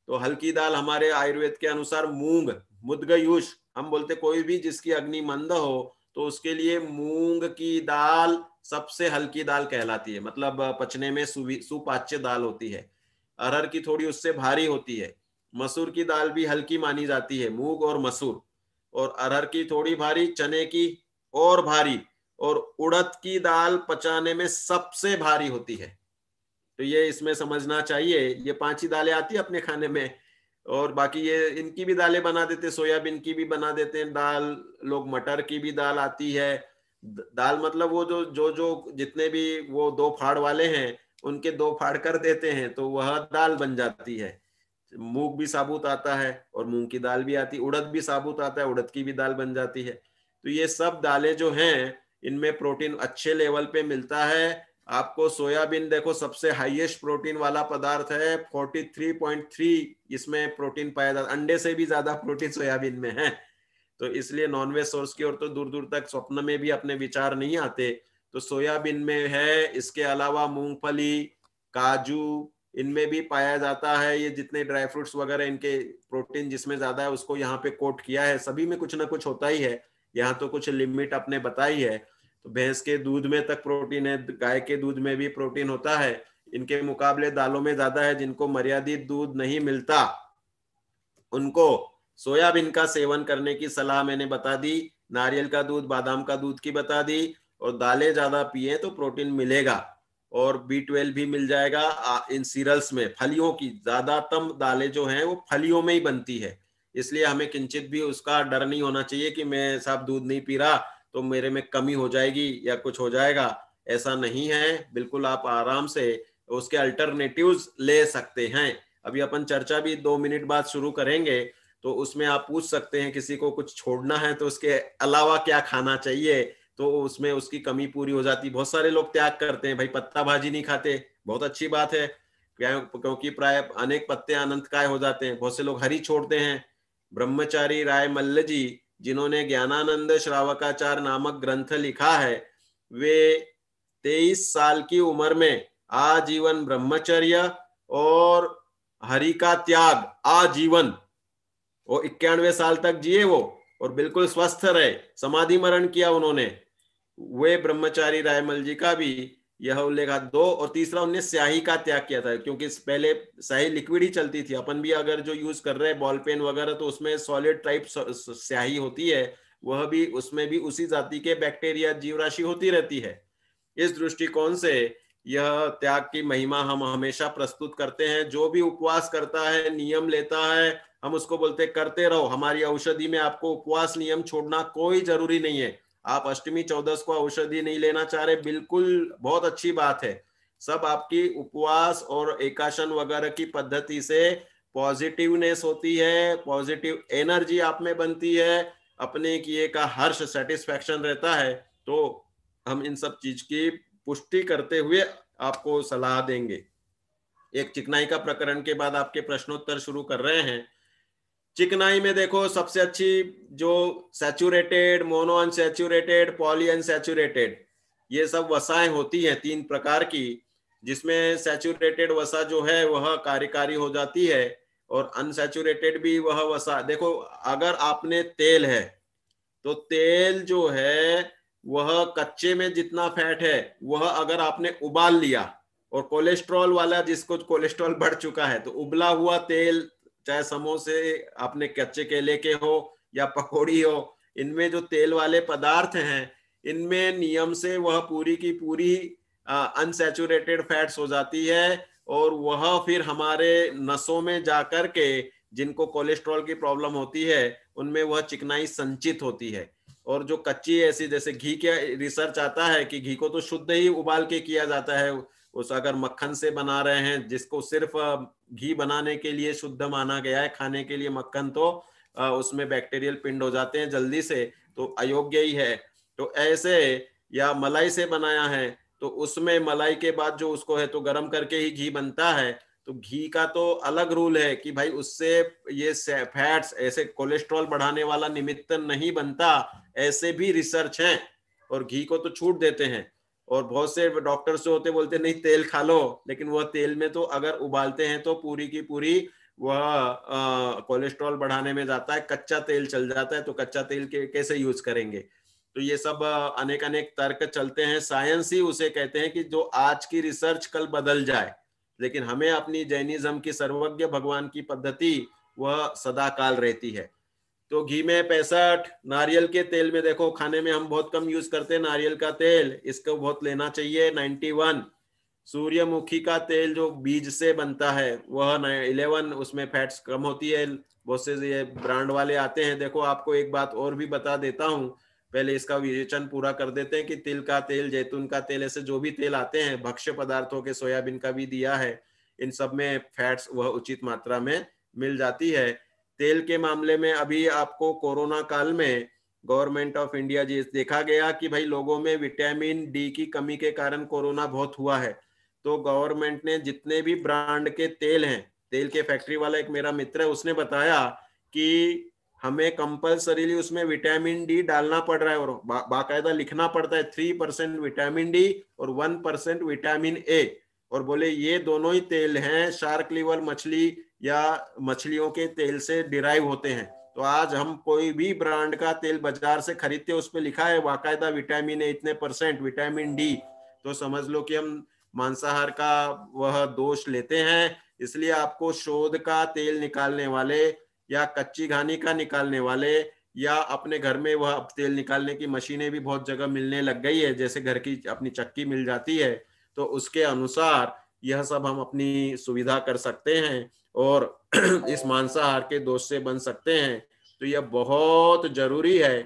तो हल्की दाल हमारे आयुर्वेद के अनुसार मूंग, मुद्गयूष हम बोलते, कोई भी जिसकी अग्नि मंद हो तो उसके लिए मूंग की दाल सबसे हल्की दाल कहलाती है, मतलब पचने में सुपाच्य दाल होती है। अरहर की थोड़ी उससे भारी होती है। मसूर की दाल भी हल्की मानी जाती है, मूंग और मसूर। और अरहर की थोड़ी भारी, चने की और भारी, और उड़द की दाल पचाने में सबसे भारी होती है। तो ये इसमें समझना चाहिए। ये 5 ही दालें आती है अपने खाने में, और बाकी ये इनकी भी दालें बना देते, सोयाबीन की भी बना देते हैं दाल लोग, मटर की भी दाल आती है। दाल मतलब वो जो जो जो जितने भी वो 2 फाड़ वाले हैं उनके 2 फाड़ कर देते हैं तो वह दाल बन जाती है। मूंग भी साबुत आता है और मूंग की दाल भी आती है, उड़द भी साबुत आता है, उड़द की भी दाल बन जाती है। तो ये सब दालें जो हैं इनमें प्रोटीन अच्छे लेवल पे मिलता है। आपको सोयाबीन देखो सबसे हाईएस्ट प्रोटीन वाला पदार्थ है, 43.3 इसमें प्रोटीन पाया जाता है। अंडे से भी ज्यादा प्रोटीन सोयाबीन में है। तो इसलिए नॉनवेज सोर्स की ओर तो दूर दूर तक स्वप्न में भी अपने विचार नहीं आते। तो सोयाबीन में है, इसके अलावा मूंगफली, काजू, इनमें भी पाया जाता है। ये जितने ड्राई फ्रूट्स वगैरह, इनके प्रोटीन जिसमें ज्यादा है उसको यहाँ पे कोट किया है। सभी में कुछ ना कुछ होता ही है, यहाँ तो कुछ लिमिट अपने बताई है। तो भैंस के दूध में तक प्रोटीन है, गाय के दूध में भी प्रोटीन होता है। इनके मुकाबले दालों में ज्यादा है। जिनको मर्यादित दूध नहीं मिलता उनको सोयाबीन का सेवन करने की सलाह मैंने बता दी, नारियल का दूध, बादाम का दूध की बता दी, और दालें ज्यादा पिए तो प्रोटीन मिलेगा। और B12 भी मिल जाएगा इन सीरियल्स में। फलियों की ज्यादातर दालें जो हैं वो फलियों में ही बनती है, इसलिए हमें किंचित भी उसका डर नहीं होना चाहिए कि मैं साहब दूध नहीं पी रहा तो मेरे में कमी हो जाएगी या कुछ हो जाएगा। ऐसा नहीं है, बिल्कुल आप आराम से उसके अल्टरनेटिव्स ले सकते हैं। अभी अपन चर्चा भी 2 मिनट बाद शुरू करेंगे, तो उसमें आप पूछ सकते हैं किसी को कुछ छोड़ना है तो उसके अलावा क्या खाना चाहिए, तो उसमें उसकी कमी पूरी हो जाती। बहुत सारे लोग त्याग करते हैं, भाई पत्ता भाजी नहीं खाते, बहुत अच्छी बात है, क्योंकि प्राय अनेक पत्ते अनंतकाय हो जाते हैं। बहुत से लोग हरी छोड़ते हैं। ब्रह्मचारी राय मल्ल जी, जिन्होंने ज्ञानानंद श्रावकाचार नामक ग्रंथ लिखा है, वे 23 साल की उम्र में आजीवन ब्रह्मचर्य और हरि का त्याग आजीवन, वो 91 साल तक जिए वो, और बिल्कुल स्वस्थ रहे, समाधि मरण किया उन्होंने। वे ब्रह्मचारी रायमल जी का भी यह उल्लेख। 2 और तीसरा, उन्होंने स्याही का त्याग किया था, क्योंकि पहले स्याही लिक्विड ही चलती थी। अपन भी अगर जो यूज कर रहे हैं बॉल पेन वगैरह तो उसमें सॉलिड टाइप स्याही होती है, वह भी उसमें भी उसी जाति के बैक्टीरिया जीव राशि होती रहती है। इस दृष्टिकोण से यह त्याग की महिमा हम हमेशा प्रस्तुत करते हैं। जो भी उपवास करता है, नियम लेता है, हम उसको बोलते करते रहो। हमारी औषधि में आपको उपवास नियम छोड़ना कोई जरूरी नहीं है। आप अष्टमी 14 को औषधि नहीं लेना चाह रहे, बिल्कुल बहुत अच्छी बात है, सब आपकी उपवास और एकाशन वगैरह की पद्धति से पॉजिटिवनेस होती है, पॉजिटिव एनर्जी आप में बनती है, अपने किए का हर्ष सेटिस्फैक्शन रहता है। तो हम इन सब चीज की पुष्टि करते हुए आपको सलाह देंगे। एक चिकनाई का प्रकरण के बाद आपके प्रश्नोत्तर शुरू कर रहे हैं। चिकनाई में देखो सबसे अच्छी जो saturated, mono unsaturated, poly unsaturated, ये सब वसाएं होती हैं 3 प्रकार की, जिसमें सैचुरेटेड वसा जो है वह कार्यकारी हो जाती है और अनसैचुरेटेड भी वह वसा। देखो अगर आपने तेल है तो तेल जो है वह कच्चे में जितना फैट है वह अगर आपने उबाल लिया, और कोलेस्ट्रॉल वाला जिसको कोलेस्ट्रॉल बढ़ चुका है तो उबला हुआ तेल, चाहे समोसे आपने कच्चे केले के हो या पकौड़ी हो, इनमें जो तेल वाले पदार्थ हैं इनमें नियम से वह पूरी की पूरी अनसैचुरेटेड फैट्स हो जाती है, और वह फिर हमारे नसों में जाकर के जिनको कोलेस्ट्रॉल की प्रॉब्लम होती है उनमें वह चिकनाई संचित होती है। और जो कच्ची ऐसी, जैसे घी के रिसर्च आता है कि घी को तो शुद्ध ही उबाल के किया जाता है, उस अगर मक्खन से बना रहे हैं जिसको सिर्फ घी बनाने के लिए शुद्ध माना गया है, खाने के लिए मक्खन तो उसमें बैक्टीरियल पिंड हो जाते हैं जल्दी से, तो अयोग्य ही है। तो ऐसे या मलाई से बनाया है तो उसमें मलाई के बाद जो उसको है तो गर्म करके ही घी बनता है, तो घी का तो अलग रूल है कि भाई उससे ये फैट्स ऐसे कोलेस्ट्रॉल बढ़ाने वाला निमित्त नहीं बनता, ऐसे भी रिसर्च हैं, और घी को तो छूट देते हैं। और बहुत से डॉक्टर्स जो होते बोलते नहीं तेल खा लो, लेकिन वह तेल में तो अगर उबालते हैं तो पूरी की पूरी वह कोलेस्ट्रॉल बढ़ाने में जाता है, कच्चा तेल चल जाता है, तो कच्चा तेल के कैसे यूज करेंगे। तो ये सब अनेक अनेक तर्क चलते हैं, साइंस ही उसे कहते हैं कि जो आज की रिसर्च कल बदल जाए, लेकिन हमें अपनी जैनिज्म की सर्वज्ञ भगवान की पद्धति वह सदा काल रहती है। तो घी में 65, नारियल के तेल में देखो खाने में हम बहुत कम यूज करते हैं नारियल का तेल, इसको बहुत लेना चाहिए 91। सूर्यमुखी का तेल जो बीज से बनता है वह 11, उसमें फैट्स कम होती है। बहुत से ये ब्रांड वाले आते हैं। देखो आपको एक बात और भी बता देता हूँ, पहले इसका विवेचन पूरा कर देते हैं कि तिल का तेल, जैतून का तेल, ऐसे जो भी तेल आते हैं भक्ष्य पदार्थों के, सोयाबीन का भी दिया है, इन सब में फैट्स वह उचित मात्रा में मिल जाती है। तेल के मामले में अभी आपको कोरोना काल में गवर्नमेंट ऑफ इंडिया जी देखा गया कि भाई लोगों में विटामिन डी की कमी के कारण कोरोना बहुत हुआ है, तो गवर्नमेंट ने जितने भी ब्रांड के तेल हैं, तेल के फैक्ट्री वाला एक मेरा मित्र है उसने बताया कि हमें कंपलसरीली उसमें विटामिन डी डालना पड़ रहा है, और बाकायदा लिखना पड़ता है 3% विटामिन डी और 1% विटामिन ए, और बोले ये दोनों ही तेल हैं शार्क लिवर मछली या मछलियों के तेल से डिराइव होते हैं। तो आज हम कोई भी ब्रांड का तेल बाजार से खरीदते उस पर लिखा है बाकायदा विटामिन ए इतने %, विटामिन डी, तो समझ लो कि हम मांसाहार का वह दोष लेते हैं। इसलिए आपको शोध का तेल निकालने वाले या कच्ची घानी का निकालने वाले या अपने घर में वह तेल निकालने की मशीनें भी बहुत जगह मिलने लग गई है, जैसे घर की अपनी चक्की मिल जाती है, तो उसके अनुसार यह सब हम अपनी सुविधा कर सकते हैं और इस मांसाहार के दोष से बन सकते हैं। तो यह बहुत जरूरी है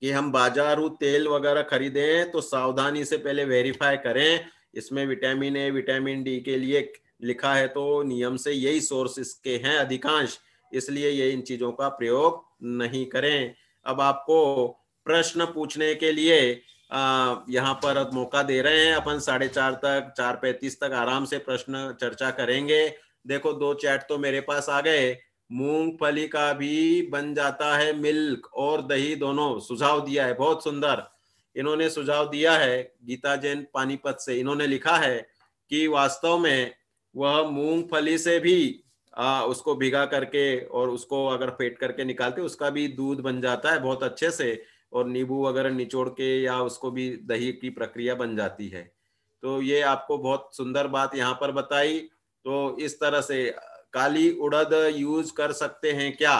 कि हम बाजारू तेल वगैरह खरीदें तो सावधानी से पहले वेरीफाई करें, इसमें विटामिन ए विटामिन डी के लिए लिखा है तो नियम से यही सोर्स इसके हैं अधिकांश, इसलिए ये इन चीजों का प्रयोग नहीं करें। अब आपको प्रश्न पूछने के लिए यहाँ पर मौका दे रहे हैं अपन, 4:30 तक, 4:35 तक आराम से प्रश्न चर्चा करेंगे। देखो 2 चैट तो मेरे पास आ गए। मूंगफली का भी बन जाता है मिल्क और दही दोनों, सुझाव दिया है, बहुत सुंदर इन्होंने सुझाव दिया है। गीता जैन पानीपत से इन्होंने लिखा है कि वास्तव में वह मूंगफली से भी उसको भिगा करके और उसको अगर फेंट करके निकालते उसका भी दूध बन जाता है बहुत अच्छे से, और नींबू वगैरह निचोड़ के या उसको भी दही की प्रक्रिया बन जाती है। तो ये आपको बहुत सुंदर बात यहाँ पर बताई। तो इस तरह से काली उड़द यूज कर सकते हैं क्या?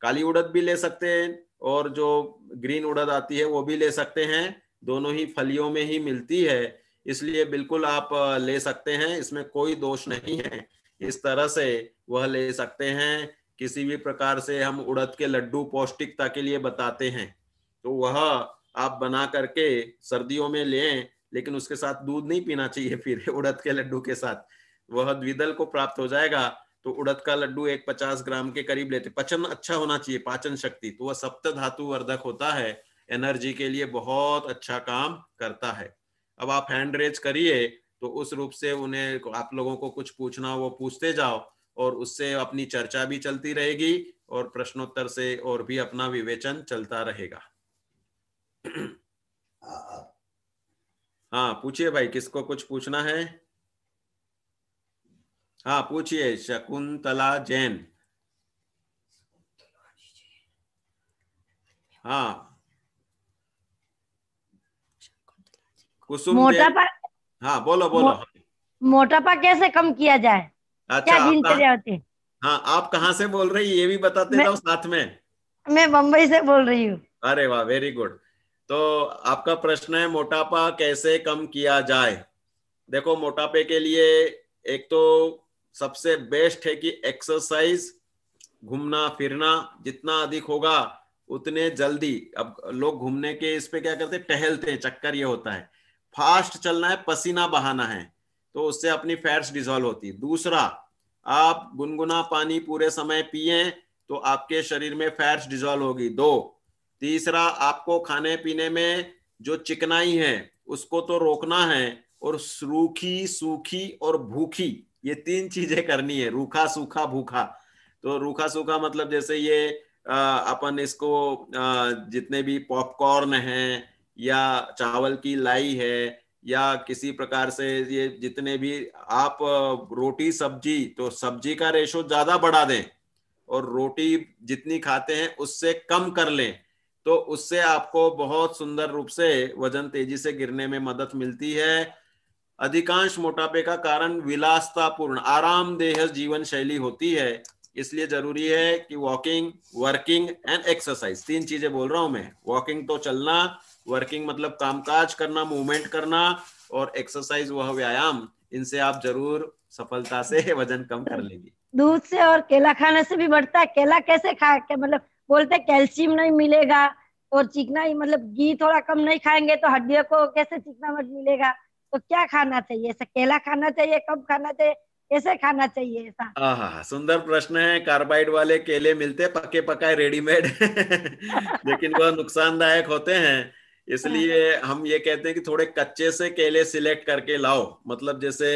काली उड़द भी ले सकते हैं और जो ग्रीन उड़द आती है वो भी ले सकते हैं, दोनों ही फलियों में ही मिलती है, इसलिए बिल्कुल आप ले सकते हैं, इसमें कोई दोष नहीं है। इस तरह से वह ले सकते हैं। किसी भी प्रकार से हम उड़द के लड्डू पौष्टिकता के लिए बताते हैं, तो वह आप बना करके सर्दियों में लें लेकिन उसके साथ दूध नहीं पीना चाहिए फिर उड़द के लड्डू के साथ, वह द्विदल को प्राप्त हो जाएगा। तो उड़द का लड्डू एक 50 ग्राम के करीब लेते, पचन अच्छा होना चाहिए, पाचन शक्ति, तो वह सप्त धातु वर्धक होता है, एनर्जी के लिए बहुत अच्छा काम करता है। अब आप हैंड रेज करिए, तो उस रूप से उन्हें, आप लोगों को कुछ पूछना हो वो पूछते जाओ, और उससे अपनी चर्चा भी चलती रहेगी और प्रश्नोत्तर से और भी अपना विवेचन चलता रहेगा। हाँ पूछिए भाई, किसको कुछ पूछना है? हाँ पूछिए, शकुंतला जैन। हाँ कुसुम जैन। मोटापा हाँ बोलो मो, बोलो। मोटापा कैसे कम किया जाए, अच्छा क्या आप कहाँ, दिनचर्या होती है? हाँ आप कहाँ से बोल रही, ये भी बताते मैं जाओ साथ में। मैं बम्बई से बोल रही हूँ। अरे वाह, वेरी गुड। तो आपका प्रश्न है मोटापा कैसे कम किया जाए। देखो मोटापे के लिए एक तो सबसे बेस्ट है कि एक्सरसाइज, घूमना फिरना जितना अधिक होगा उतने जल्दी। अब लोग घूमने के इस पे क्या करते हैं, टहलते हैं, चक्कर ये होता है फास्ट चलना है, पसीना बहाना है, तो उससे अपनी फैट्स डिसॉल्व होती है। दूसरा, आप गुनगुना पानी पूरे समय पिए तो आपके शरीर में फैट्स डिसॉल्व होगी। दो, तीसरा, आपको खाने पीने में जो चिकनाई है उसको तो रोकना है, और रूखी सूखी और भूखी, ये तीन चीजें करनी है, रूखा सूखा भूखा। तो रूखा सूखा मतलब जैसे ये अपन इसको जितने भी पॉपकॉर्न है या चावल की लाई है या किसी प्रकार से ये जितने भी आप रोटी सब्जी, तो सब्जी का रेशो ज्यादा बढ़ा दें और रोटी जितनी खाते हैं उससे कम कर लें, तो उससे आपको बहुत सुंदर रूप से वजन तेजी से गिरने में मदद मिलती है। अधिकांश मोटापे का कारण विलासतापूर्ण आरामदेह जीवन शैली होती है, इसलिए जरूरी है कि वॉकिंग, वर्किंग एंड एक्सरसाइज, तीन चीजें बोल रहा हूं मैं। वॉकिंग तो चलना, वर्किंग मतलब कामकाज करना, मूवमेंट करना, और एक्सरसाइज वह व्यायाम, इनसे आप जरूर सफलता से वजन कम कर लेंगे। दूध से और केला खाने से भी बढ़ता है, केला कैसे खा के मतलब बोलते हैं कैल्शियम नहीं मिलेगा, और चिकना ही मतलब घी थोड़ा कम नहीं खाएंगे तो हड्डियों को कैसे चिकना मत मिलेगा? तो क्या खाना चाहिए, ऐसा केला खाना चाहिए, कब खाना चाहिए, कैसे खाना चाहिए ऐसा? हाँ सुंदर प्रश्न है। कार्बाइड वाले केले मिलते हैं पके पकाए रेडीमेड लेकिन वह नुकसानदायक होते हैं, इसलिए हम ये कहते हैं कि थोड़े कच्चे से केले सिलेक्ट करके लाओ, मतलब जैसे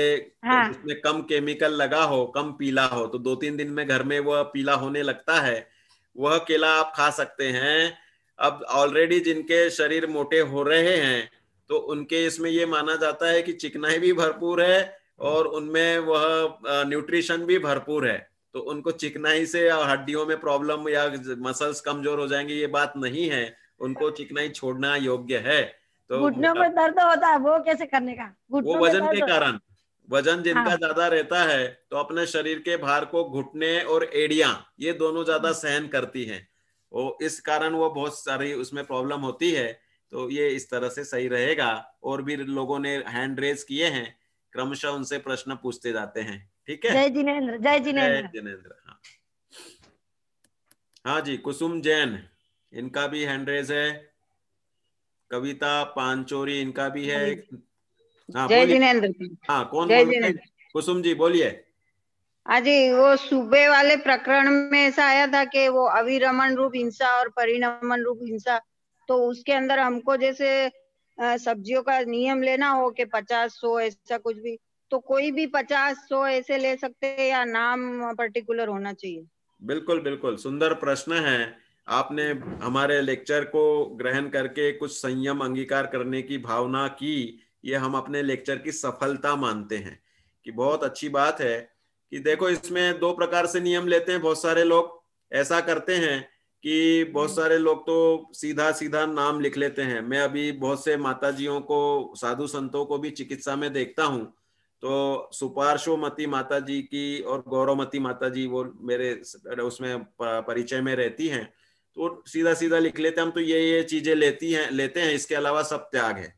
हाँ। जिसमें कम केमिकल लगा हो, कम पीला हो, तो 2-3 दिन में घर में वह पीला होने लगता है, वह केला आप खा सकते हैं। अब ऑलरेडी जिनके शरीर मोटे हो रहे हैं तो उनके इसमें ये माना जाता है कि चिकनाई भी भरपूर है और उनमें वह न्यूट्रिशन भी भरपूर है, तो उनको चिकनाई से हड्डियों में प्रॉब्लम या मसल्स कमजोर हो जाएंगे ये बात नहीं है, उनको चिकनाई छोड़ना योग्य है। तो घुटनों में दर्द होता है, वो कैसे करने का, वो घुटनों में वजन के दर्द? कारण, वजन जिनका हाँ। ज्यादा रहता है तो अपने शरीर के भार को घुटने और एड़ियां ये दोनों ज्यादा सहन करती हैं, वो इस कारण वो बहुत सारी उसमें प्रॉब्लम होती है। तो ये इस तरह से सही रहेगा। और भी लोगों ने हैंड रेज किए हैं, क्रमशः उनसे प्रश्न पूछते जाते हैं। ठीक है। जय जिनेन्द्र, जय जय जिनेन्द्र। जिनेन्द्र। हाँ हाँ जी, कुसुम जैन, इनका भी हैंड रेज है। कविता पांचोरी, इनका भी है। हाँ जय बोलिए। जिनेन्द्र जी। हाँ कौन जय बोल रहे हैं? जिनेन्द्र। कुसुम जी बोलिए। हाँ जी, वो सूबे वाले प्रकरण में ऐसा आया था कि वो अविरमण रूप हिंसा और परिणमन रूप हिंसा, तो उसके अंदर हमको जैसे सब्जियों का नियम लेना हो कि 50-100 ऐसा कुछ भी, तो कोई भी 50-100 ऐसे ले सकते हैं या नाम पर्टिकुलर होना चाहिए? बिल्कुल बिल्कुल, सुंदर प्रश्न है। आपने हमारे लेक्चर को ग्रहण करके कुछ संयम अंगीकार करने की भावना की, ये हम अपने लेक्चर की सफलता मानते हैं, कि बहुत अच्छी बात है। कि देखो इसमें दो प्रकार से नियम लेते हैं, बहुत सारे लोग ऐसा करते हैं कि बहुत सारे लोग तो सीधा सीधा नाम लिख लेते हैं। मैं अभी बहुत से माताजियों को, साधु संतों को भी चिकित्सा में देखता हूँ, तो सुपार्श्वमती माता जी की और गौरवमती माता जी वो मेरे उसमें परिचय में रहती हैं, तो सीधा सीधा लिख लेते हैं हम, तो ये चीजें लेते हैं, इसके अलावा सब त्याग है।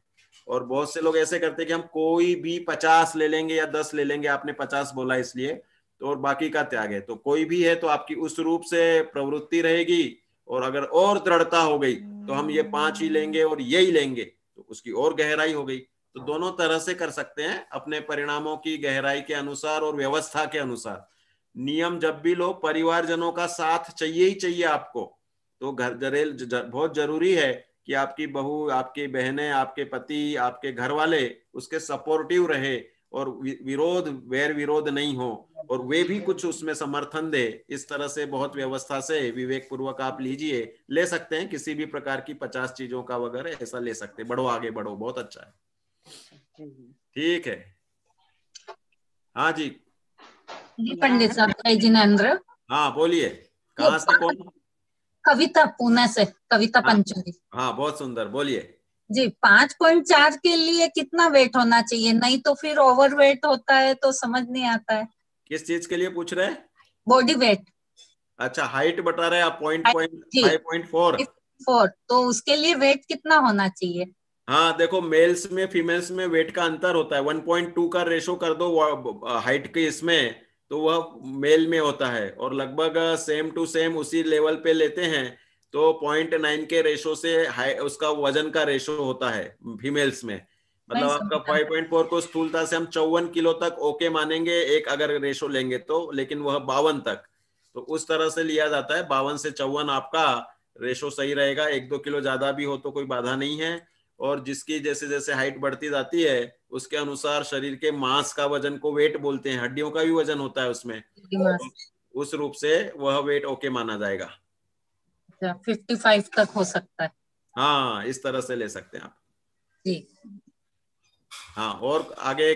और बहुत से लोग ऐसे करते हैं कि हम कोई भी 50 ले लेंगे या 10 ले लेंगे, आपने 50 बोला इसलिए, तो और बाकी का त्याग है। तो कोई भी है तो आपकी उस रूप से प्रवृत्ति रहेगी, और अगर और दृढ़ता हो गई तो हम ये 5 ही लेंगे और यही लेंगे, तो उसकी और गहराई हो गई। तो दोनों तरह से कर सकते हैं, अपने परिणामों की गहराई के अनुसार और व्यवस्था के अनुसार। नियम जब भी लो, परिवारजनों का साथ चाहिए ही चाहिए आपको। तो बहुत जरूरी है कि आपकी बहू, आपकी बहनें, आपके पति, आपके घर वाले उसके सपोर्टिव रहे और वैर विरोध नहीं हो, और वे भी कुछ उसमें समर्थन दे। इस तरह से बहुत व्यवस्था से विवेक पूर्वक आप लीजिए। ले सकते हैं किसी भी प्रकार की 50 चीजों का वगैरह ऐसा ले सकते हैं। बढ़ो आगे बढ़ो, बहुत अच्छा है। ठीक है, हाँ जी। जी पंडित साहब, जय जिनेन्द्र। हाँ बोलिए, कहाँ से कौन? कविता, पुणे से कविता पंचोली। हाँ बहुत सुंदर, बोलिए। जी, 5.4 के लिए कितना वेट होना चाहिए? नहीं तो फिर ओवर वेट होता है तो समझ नहीं आता है। किस चीज के लिए पूछ रहे हैं? Body weight. अच्छा, हाइट बता रहे हैं आप, 5.4। तो उसके लिए वेट कितना होना चाहिए? हाँ देखो, मेल्स में फीमेल्स में वेट का अंतर होता है। 1.2 का रेशो कर दो हाइट के इसमें, तो वह मेल में होता है, और लगभग सेम टू सेम उसी लेवल पे लेते हैं तो 0.9 के रेशो से उसका वजन का रेशो होता है फीमेल्स में। मतलब आपका 5.4 को स्थूलता से हम 54 किलो तक ओके मानेंगे एक अगर रेशो लेंगे तो, लेकिन वह 52 तक, तो उस तरह से लिया जाता है। 52 से 54 आपका रेशो सही रहेगा। 1-2 किलो ज्यादा भी हो तो कोई बाधा नहीं है। और जिसकी जैसे जैसे हाइट बढ़ती जाती है उसके अनुसार शरीर के मांस का वजन को वेट बोलते हैं, हड्डियों का भी वजन होता है उसमें, उस रूप से वह वेट ओके माना जाएगा। 55 तक हो सकता है। हाँ, इस तरह से ले सकते हैं आप जी। हाँ, और आगे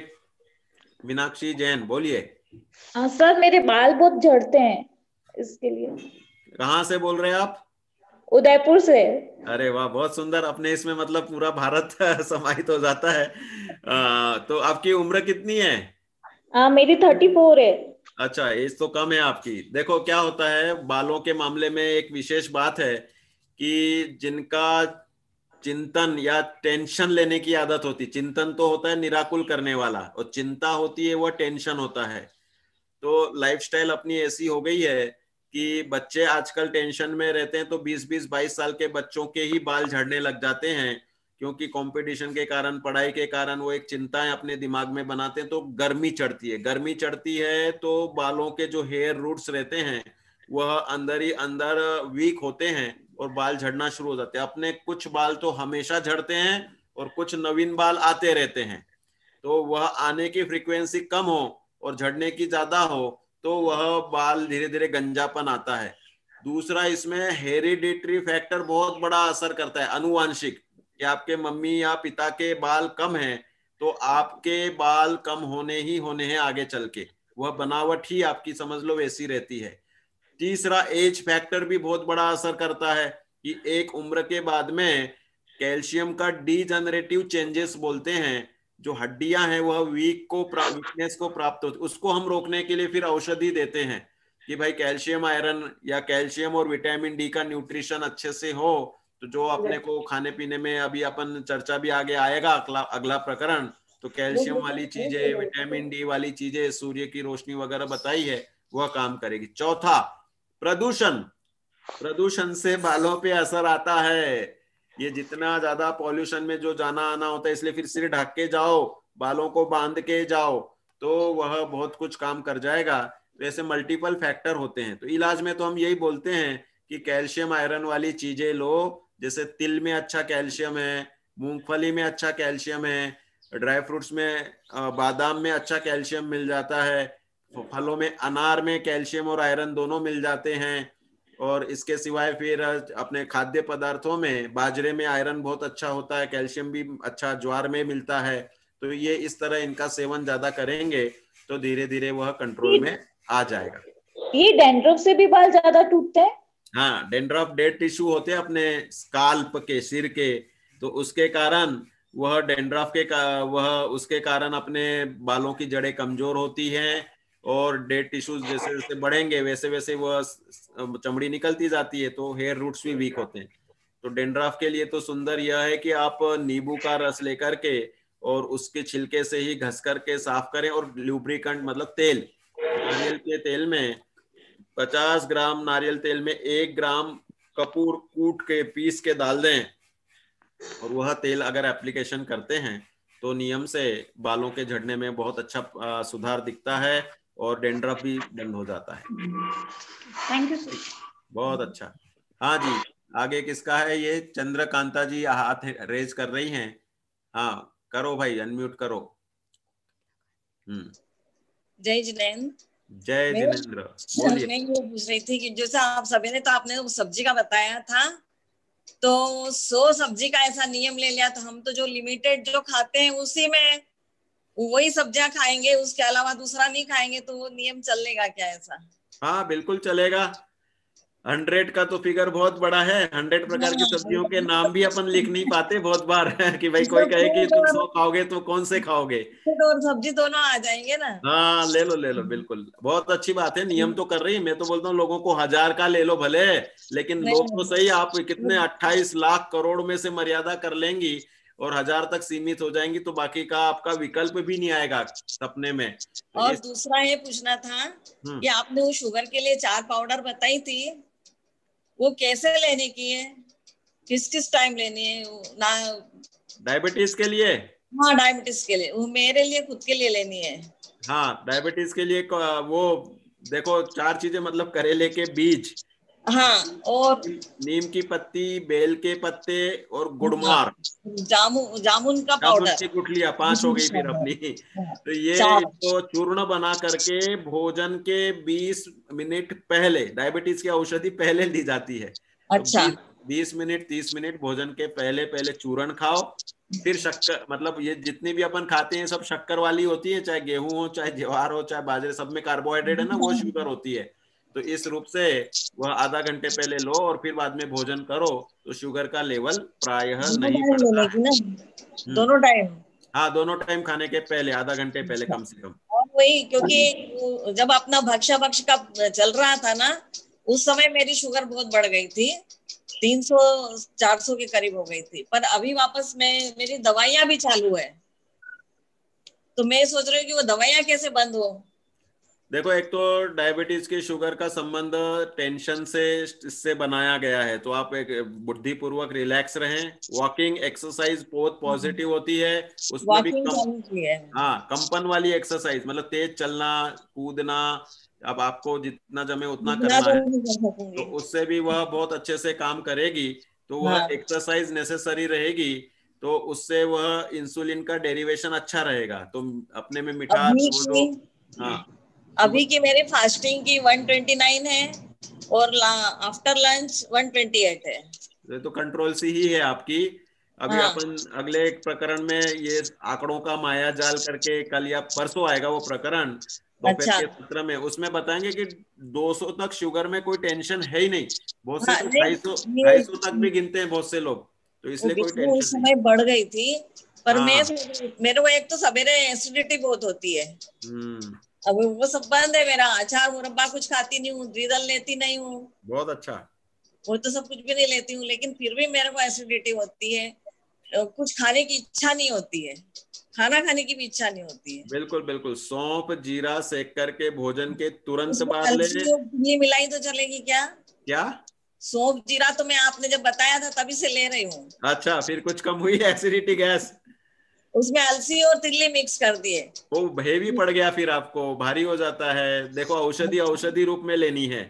मीनाक्षी जैन, बोलिए। सर, मेरे बाल बहुत झड़ते हैं, इसके लिए। कहाँ से बोल रहे हैं आप? उदयपुर से। अरे वाह, बहुत सुंदर। अपने इसमें मतलब पूरा भारत समाहित हो जाता है। तो आपकी उम्र कितनी है? मेरी 34 है। अच्छा, एज तो कम है आपकी। देखो क्या होता है, बालों के मामले में एक विशेष बात है कि जिनका चिंतन या टेंशन लेने की आदत होती, चिंतन तो होता है निराकुल करने वाला, और चिंता होती है वह टेंशन होता है। तो लाइफस्टाइल अपनी ऐसी हो गई है कि बच्चे आजकल टेंशन में रहते हैं, तो 20-20, 22 साल के बच्चों के ही बाल झड़ने लग जाते हैं, क्योंकि कंपटीशन के कारण, पढ़ाई के कारण वो एक चिंताएं अपने दिमाग में बनाते हैं। तो गर्मी चढ़ती है, गर्मी चढ़ती है तो बालों के जो हेयर रूट्स रहते हैं वह अंदर ही अंदर वीक होते हैं और बाल झड़ना शुरू हो जाते हैं। अपने कुछ बाल तो हमेशा झड़ते हैं और कुछ नवीन बाल आते रहते हैं। तो वह आने की फ्रीक्वेंसी कम हो और झड़ने की ज्यादा हो तो वह बाल धीरे धीरे गंजापन आता है। दूसरा, इसमें हेरिडिटरी फैक्टर बहुत बड़ा असर करता है, अनुवांशिक, कि आपके मम्मी या पिता के बाल कम हैं तो आपके बाल कम होने ही होने हैं आगे चल के, वह बनावट ही आपकी समझ लो वैसी रहती है। तीसरा, एज फैक्टर भी बहुत बड़ा असर करता है कि एक उम्र के बाद में कैल्शियम का डीजनरेटिव चेंजेस बोलते हैं, जो हड्डियां हैं वह वीकनेस को प्राप्त होती, उसको हम रोकने के लिए फिर औषधि देते हैं कि भाई कैल्शियम आयरन या कैल्शियम और विटामिन डी का न्यूट्रिशन अच्छे से हो। तो जो अपने को खाने पीने में अभी अपन चर्चा भी आगे आएगा, अगला प्रकरण, तो कैल्शियम वाली चीजें, विटामिन डी वाली चीजें, सूर्य की रोशनी वगैरह बताई है, वह काम करेगी। चौथा, प्रदूषण। प्रदूषण से बालों पे असर आता है। ये जितना ज्यादा पॉल्यूशन में जो जाना आना होता है, इसलिए फिर सिर ढक के जाओ, बालों को बांध के जाओ, तो वह बहुत कुछ काम कर जाएगा। तो ऐसे मल्टीपल फैक्टर होते हैं। तो इलाज में तो हम यही बोलते हैं कि कैल्शियम आयरन वाली चीजें लो, जैसे तिल में अच्छा कैल्शियम है, मूंगफली में अच्छा कैल्शियम है, ड्राई फ्रूट्स में बादाम में अच्छा कैल्शियम मिल जाता है, फलों में अनार में कैल्शियम और आयरन दोनों मिल जाते हैं। और इसके सिवाय फिर अपने खाद्य पदार्थों में बाजरे में आयरन बहुत अच्छा होता है, कैल्शियम भी अच्छा ज्वार में मिलता है। तो ये इस तरह इनका सेवन ज्यादा करेंगे तो धीरे धीरे वह कंट्रोल में आ जाएगा। ये डैंड्रफ से भी बाल ज्यादा टूटते हैं? हाँ, डेंड्रफ डेड टिश्यू होते हैं अपने स्काल्प के, सिर के, तो उसके कारण वह डेंड्रफ के वह उसके कारण अपने बालों की जड़ें कमजोर होती हैं, और डेड टिश्यूज जैसे जैसे बढ़ेंगे वैसे वैसे वह चमड़ी निकलती जाती है, तो हेयर रूट्स भी वीक होते हैं। तो डेंड्रफ के लिए तो सुंदर यह है कि आप नींबू का रस लेकर के और उसके छिलके से ही घस करके साफ करें, और लुब्रिकेंट मतलब तेल, नारियल के तेल में 50 ग्राम नारियल तेल में 1 ग्राम कपूर कूट के पीस के डाल दें, और वह तेल अगर एप्लीकेशन करते हैं तो नियम से बालों के झड़ने में बहुत अच्छा सुधार दिखता है और डेंड्रफ भी बंद हो जाता है। Thank you sir. बहुत अच्छा। हाँ जी, आगे किसका है? ये चंद्रकांता जी हाथ रेज कर रही हैं। हाँ करो भाई, अनम्यूट करो। जय जिनेंद्र। जय मैं जिनेंद्र, बोलिए। मैं ये पूछ रही थी कि जैसे आप सभी ने, तो आपने उस सब्जी का बताया था, तो 100 सब्जी का ऐसा नियम ले लिया, तो हम तो जो लिमिटेड जो खाते हैं उसी में वही सब्जियां खाएंगे, उसके अलावा दूसरा नहीं खाएंगे, तो वो नियम चलेगा क्या ऐसा? हाँ बिल्कुल चलेगा। 100 का तो फिगर बहुत बड़ा है। 100 प्रकार की सब्जियों के नाम भी अपन लिख नहीं पाते बहुत बार कि भाई कोई कहे कि तुम 100 खाओगे तो कौन से खाओगे? और सब्जी दोनों आ जाएंगे ना। हाँ ले लो बिल्कुल, बहुत अच्छी बात है। नियम तो कर रही है। मैं तो बोलता हूँ लोगों को 1000 का ले लो भले, लेकिन लोग तो सही, आप कितने 28 लाख करोड़ में से मर्यादा कर लेंगी और 1000 तक सीमित हो जाएंगी, तो बाकी का आपका विकल्प भी नहीं आएगा सपने में। तो और दूसरा ये पूछना था कि आपने वो शुगर के लिए 4 पाउडर बताई थी, वो कैसे लेने की है, किस किस टाइम लेनी है? ना डायबिटीज के लिए? हाँ डायबिटीज के लिए, वो मेरे लिए खुद के लिए लेनी है। हाँ डायबिटीज के लिए वो देखो 4 चीजें, मतलब करेले के बीज, हाँ, और नीम की पत्ती, बेल के पत्ते और गुड़मार, जामुन का जामुन पाउडर, की गुठलियां, 5 हो गई फिर अपनी। तो ये इसको चूर्ण बना करके भोजन के 20 मिनट पहले, डायबिटीज की औषधि पहले ली जाती है। अच्छा। तो 20 मिनट 30 मिनट भोजन के पहले पहले चूर्ण खाओ, फिर शक्कर, मतलब ये जितनी भी अपन खाते हैं सब शक्कर वाली होती है, चाहे गेहूं हो, चाहे ज्वार हो, चाहे बाजरे, सब में कार्बोहाइड्रेट है ना, वो शुगर होती है। तो इस रूप से वह आधा घंटे पहले लो और फिर बाद में भोजन करो, तो शुगर का लेवल प्रायः नहीं बढ़ता है। दोनों टाइम? हाँ दोनों टाइम खाने के पहले, आधा घंटे पहले कम से कम। और वही, क्योंकि जब अपना भक्ष का चल रहा था ना, उस समय मेरी शुगर बहुत बढ़ गई थी, 300-400 के करीब हो गई थी। पर अभी वापस मेरी दवाइयां भी चालू है, तो मैं सोच रही हूँ कि वो दवाइयां कैसे बंद हो। देखो, एक तो डायबिटीज की शुगर का संबंध टेंशन से, इससे बनाया गया है, तो आप एक बुद्धिपूर्वक रिलैक्स रहें। वॉकिंग एक्सरसाइज बहुत पॉजिटिव होती है, उसमें भी हाँ कंपन वाली एक्सरसाइज, मतलब तेज चलना कूदना, अब आपको जितना जमे उतना करना है, तो उससे भी वह बहुत अच्छे से काम करेगी। तो वह एक्सरसाइज नेसेसरी रहेगी, तो उससे वह इंसुलिन का डेरिवेशन अच्छा रहेगा, तो अपने में मिठास हाँ। अभी की मेरी फास्टिंग की 129 है और आफ्टर लंच 128 है। ये तो कंट्रोल सी ही है आपकी। अभी अपन अगले एक प्रकरण में ये आंकड़ों का माया जाल करके कल या परसों आएगा वो प्रकरण, दोपहर के सत्र में, उसमें बताएंगे कि 200 तक शुगर में कोई टेंशन है ही नहीं। बहुत से तो 250 तक भी गिनते हैं बहुत से लोग, तो इसलिए कोई टेंशन उस समय बढ़ गई थी। पर मेरे को एक तो सवेरे एसिडिटी बहुत होती है, अब वो सब बंद है मेरा। अचार मुरब्बा कुछ खाती नहीं हूँ, द्विदल लेती नहीं हूँ। बहुत अच्छा। वो तो सब कुछ भी नहीं लेती हूँ, लेकिन फिर भी मेरे को एसिडिटी होती है, कुछ खाने की इच्छा नहीं होती है, खाना खाने की भी इच्छा नहीं होती है। बिल्कुल बिल्कुल, सौंफ जीरा सेक करके भोजन के तुरंत बाद ले। मिलाई तो चलेगी क्या? क्या? सौंफ जीरा तो मैं आपने जब बताया था तभी से ले रही हूँ। अच्छा, फिर कुछ कम हुई एसिडिटी गैस? उसमें अलसी और तिल्ली मिक्स कर दिए, वो हेवी पड़ गया, फिर आपको भारी हो जाता है। देखो औषधि रूप में लेनी है,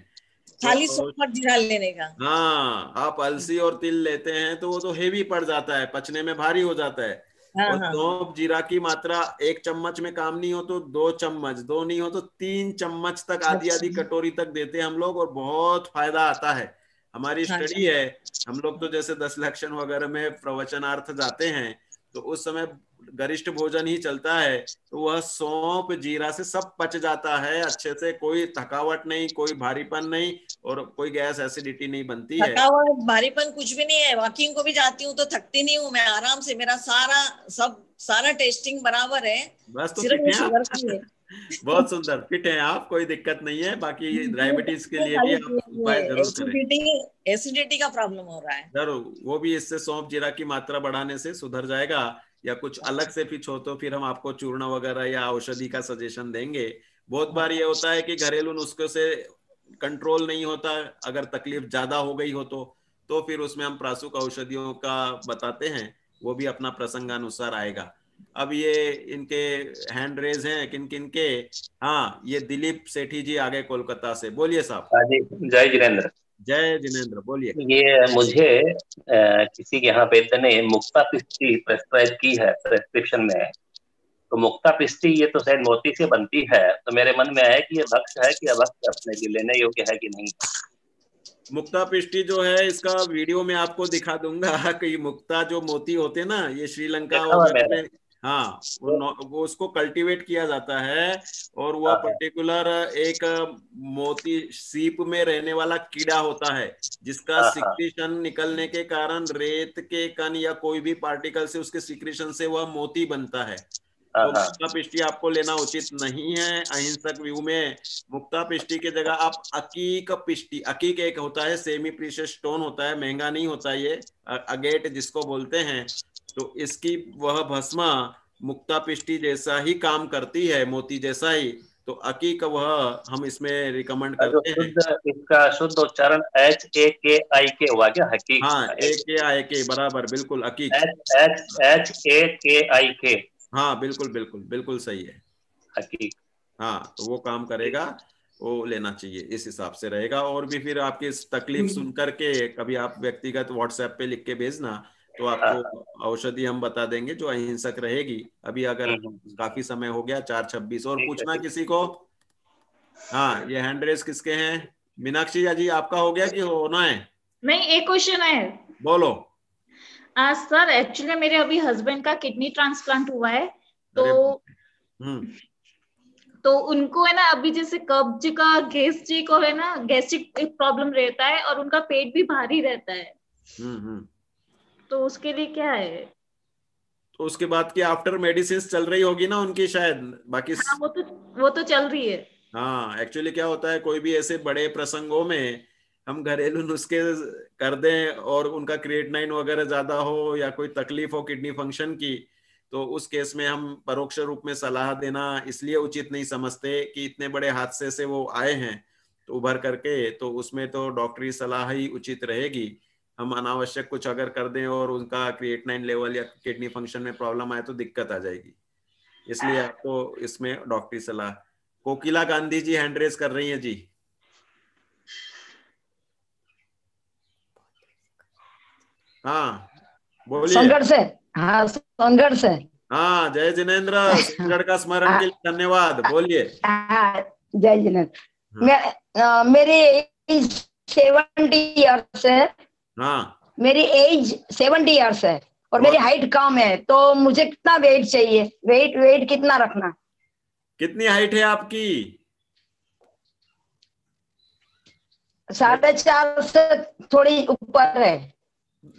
खाली सौंफ और जीरा लेने का। हाँ, आप अलसी और तिल लेते हैं तो वो तो हेवी पड़ जाता है, पचने में भारी हो जाता है। और सौंफ जीरा की मात्रा 1 चम्मच में काम नहीं हो तो 2 चम्मच, 2 नहीं हो तो 3 चम्मच तक, आधी आधी कटोरी तक देते हैं हम लोग, और बहुत फायदा आता है। हमारी स्टडी है, हम लोग तो जैसे 10 लक्षण वगैरह में प्रवचनार्थ जाते हैं, तो उस समय गरिष्ठ भोजन ही चलता है, तो वह सौंफ जीरा से सब पच जाता है अच्छे से, कोई थकावट नहीं, कोई भारीपन नहीं, और कोई गैस एसिडिटी नहीं बनती है। थकावट भारीपन कुछ भी नहीं है। वॉकिंग को भी जाती हूँ तो थकती नहीं हूँ, मैं आराम से, मेरा सारा टेस्टिंग बराबर है। बस तो फिट हैं आप। बहुत सुंदर, फिट हैं आप, कोई दिक्कत नहीं है। बाकी डायबिटीज के लिए भी आप उपाय जरूर करें। एसिडिटी का प्रॉब्लम हो रहा है जरूर, वो भी इससे सौंफ जीरा की मात्रा बढ़ाने से सुधर जाएगा। या कुछ अलग से कुछ हो तो फिर हम आपको चूर्ण वगैरह या औषधि का सजेशन देंगे। बहुत बार ये होता है कि घरेलू नुस्खों से कंट्रोल नहीं होता, अगर तकलीफ ज्यादा हो गई हो तो फिर उसमें हम प्रासुक औषधियों का बताते हैं, वो भी अपना प्रसंगानुसार आएगा। अब ये इनके हैंड रेज हैं किन किन के। हाँ, ये दिलीप सेठी जी आगे कोलकाता से, बोलिए साहब। हाँ जी, जय जिनेन्द्र। जय जिनेन्द्र, बोलिए। ये मुझे किसी के यहाँ वैद्य ने मुक्ता पिस्टी प्रेस्क्राइब की है प्रेस्क्रिप्शन में। तो मुक्ता पिस्टी ये तो शायद मोती से बनती है, तो मेरे मन में आया कि ये भक्ष्य है कि अभक्ष्य, अपने लिए लेने योग्य है कि नहीं। मुक्ता पिष्टी जो है, इसका वीडियो में आपको दिखा दूंगा कि मुक्ता जो मोती होते हैं ना, ये श्रीलंका देखा हुआ वगैरह मैंने। में, हाँ, वो उसको कल्टीवेट किया जाता है। और वह हाँ। पर्टिकुलर एक मोती सीप में रहने वाला कीड़ा होता है, जिसका हाँ। सिक्रीशन निकलने के कारण रेत के कण या कोई भी पार्टिकल से उसके सिक्रीशन से वह मोती बनता है। तो हाँ। मुक्ता पिष्टी आपको लेना उचित नहीं है अहिंसक व्यू में। मुक्ता पिष्टी के जगह आप अकीक पिष्टी, अकीक एक होता है सेमी प्रीशियस स्टोन होता है, महंगा नहीं होता ये, अगेट जिसको बोलते हैं। तो इसकी वह भस्मा मुक्ता पिष्टी जैसा ही काम करती है, मोती जैसा ही। तो अकीक वह हम इसमें रिकमेंड जो करते हैं। शुद्ध, इसका शुद्ध उच्चारण HAKIK हुआ क्या? हकीक। हाँ, AKIK बराबर, बिल्कुल अकीक। HHHAKIK। हाँ बिल्कुल बिल्कुल बिल्कुल सही है, हकीक। हाँ, तो वो काम करेगा, वो लेना चाहिए, इस हिसाब से रहेगा। और भी फिर आपकी इस तकलीफ सुन करके कभी आप व्यक्तिगत व्हाट्सएप पे लिख के भेजना, तो आपको औषधि हम बता देंगे जो अहिंसक रहेगी। अभी अगर काफी समय हो गया 4:26, और पूछना किसी को। हाँ, ये हैंड रेस किसके हैं? मीनाक्षी जी आपका हो गया कि होना है? नहीं, एक क्वेश्चन है। बोलो। सर, एक्चुअली मेरे अभी हस्बैंड का किडनी ट्रांसप्लांट हुआ है, तो उनको है ना अभी जैसे कब्ज का, गैस्ट्रिक और है ना गैस्ट्रिक प्रॉब्लम रहता है, और उनका पेट भी भारी रहता है। तो उसके लिए क्या है? तो उसके बाद की आफ्टर मेडिसिन चल रही होगी ना उनकी शायद, बाकी। हाँ, वो तो चल रही है। हाँ, एक्चुअली क्या होता है, कोई भी ऐसे बड़े प्रसंगों में हम घरेलू नुस्खे कर दें और उनका क्रिएटिनिन वगैरह ज्यादा हो या कोई तकलीफ हो किडनी फंक्शन की, तो उस केस में हम परोक्ष रूप में सलाह देना इसलिए उचित नहीं समझते कि इतने बड़े हादसे से वो आए हैं तो उभर करके, तो उसमें तो डॉक्टरी सलाह ही उचित रहेगी। हम अनावश्यक कुछ अगर कर दें और उनका क्रिएटिनिन लेवल या किडनी फंक्शन में प्रॉब्लम आए तो दिक्कत आ जाएगी। इसलिए आपको इसमें डॉक्टरी सलाह। कोकिला गांधी जी हैंड रेस कर रही हैं जी। हाँ बोलिए। संघर्ष है। हाँ, संघर्ष है। हाँ, जय जिनेन्द्र, संगढ़ का स्मरण के लिए धन्यवाद, बोलिए। हाँ, जय जिनेन्द्र। मेरी एज 70 ईयर्स है। हाँ, मेरी एज 70 ईयर्स है और मेरी हाइट कम है, तो मुझे कितना वेट चाहिए? वेट कितना रखना? कितनी हाइट है आपकी? 4.5 से थोड़ी ऊपर है।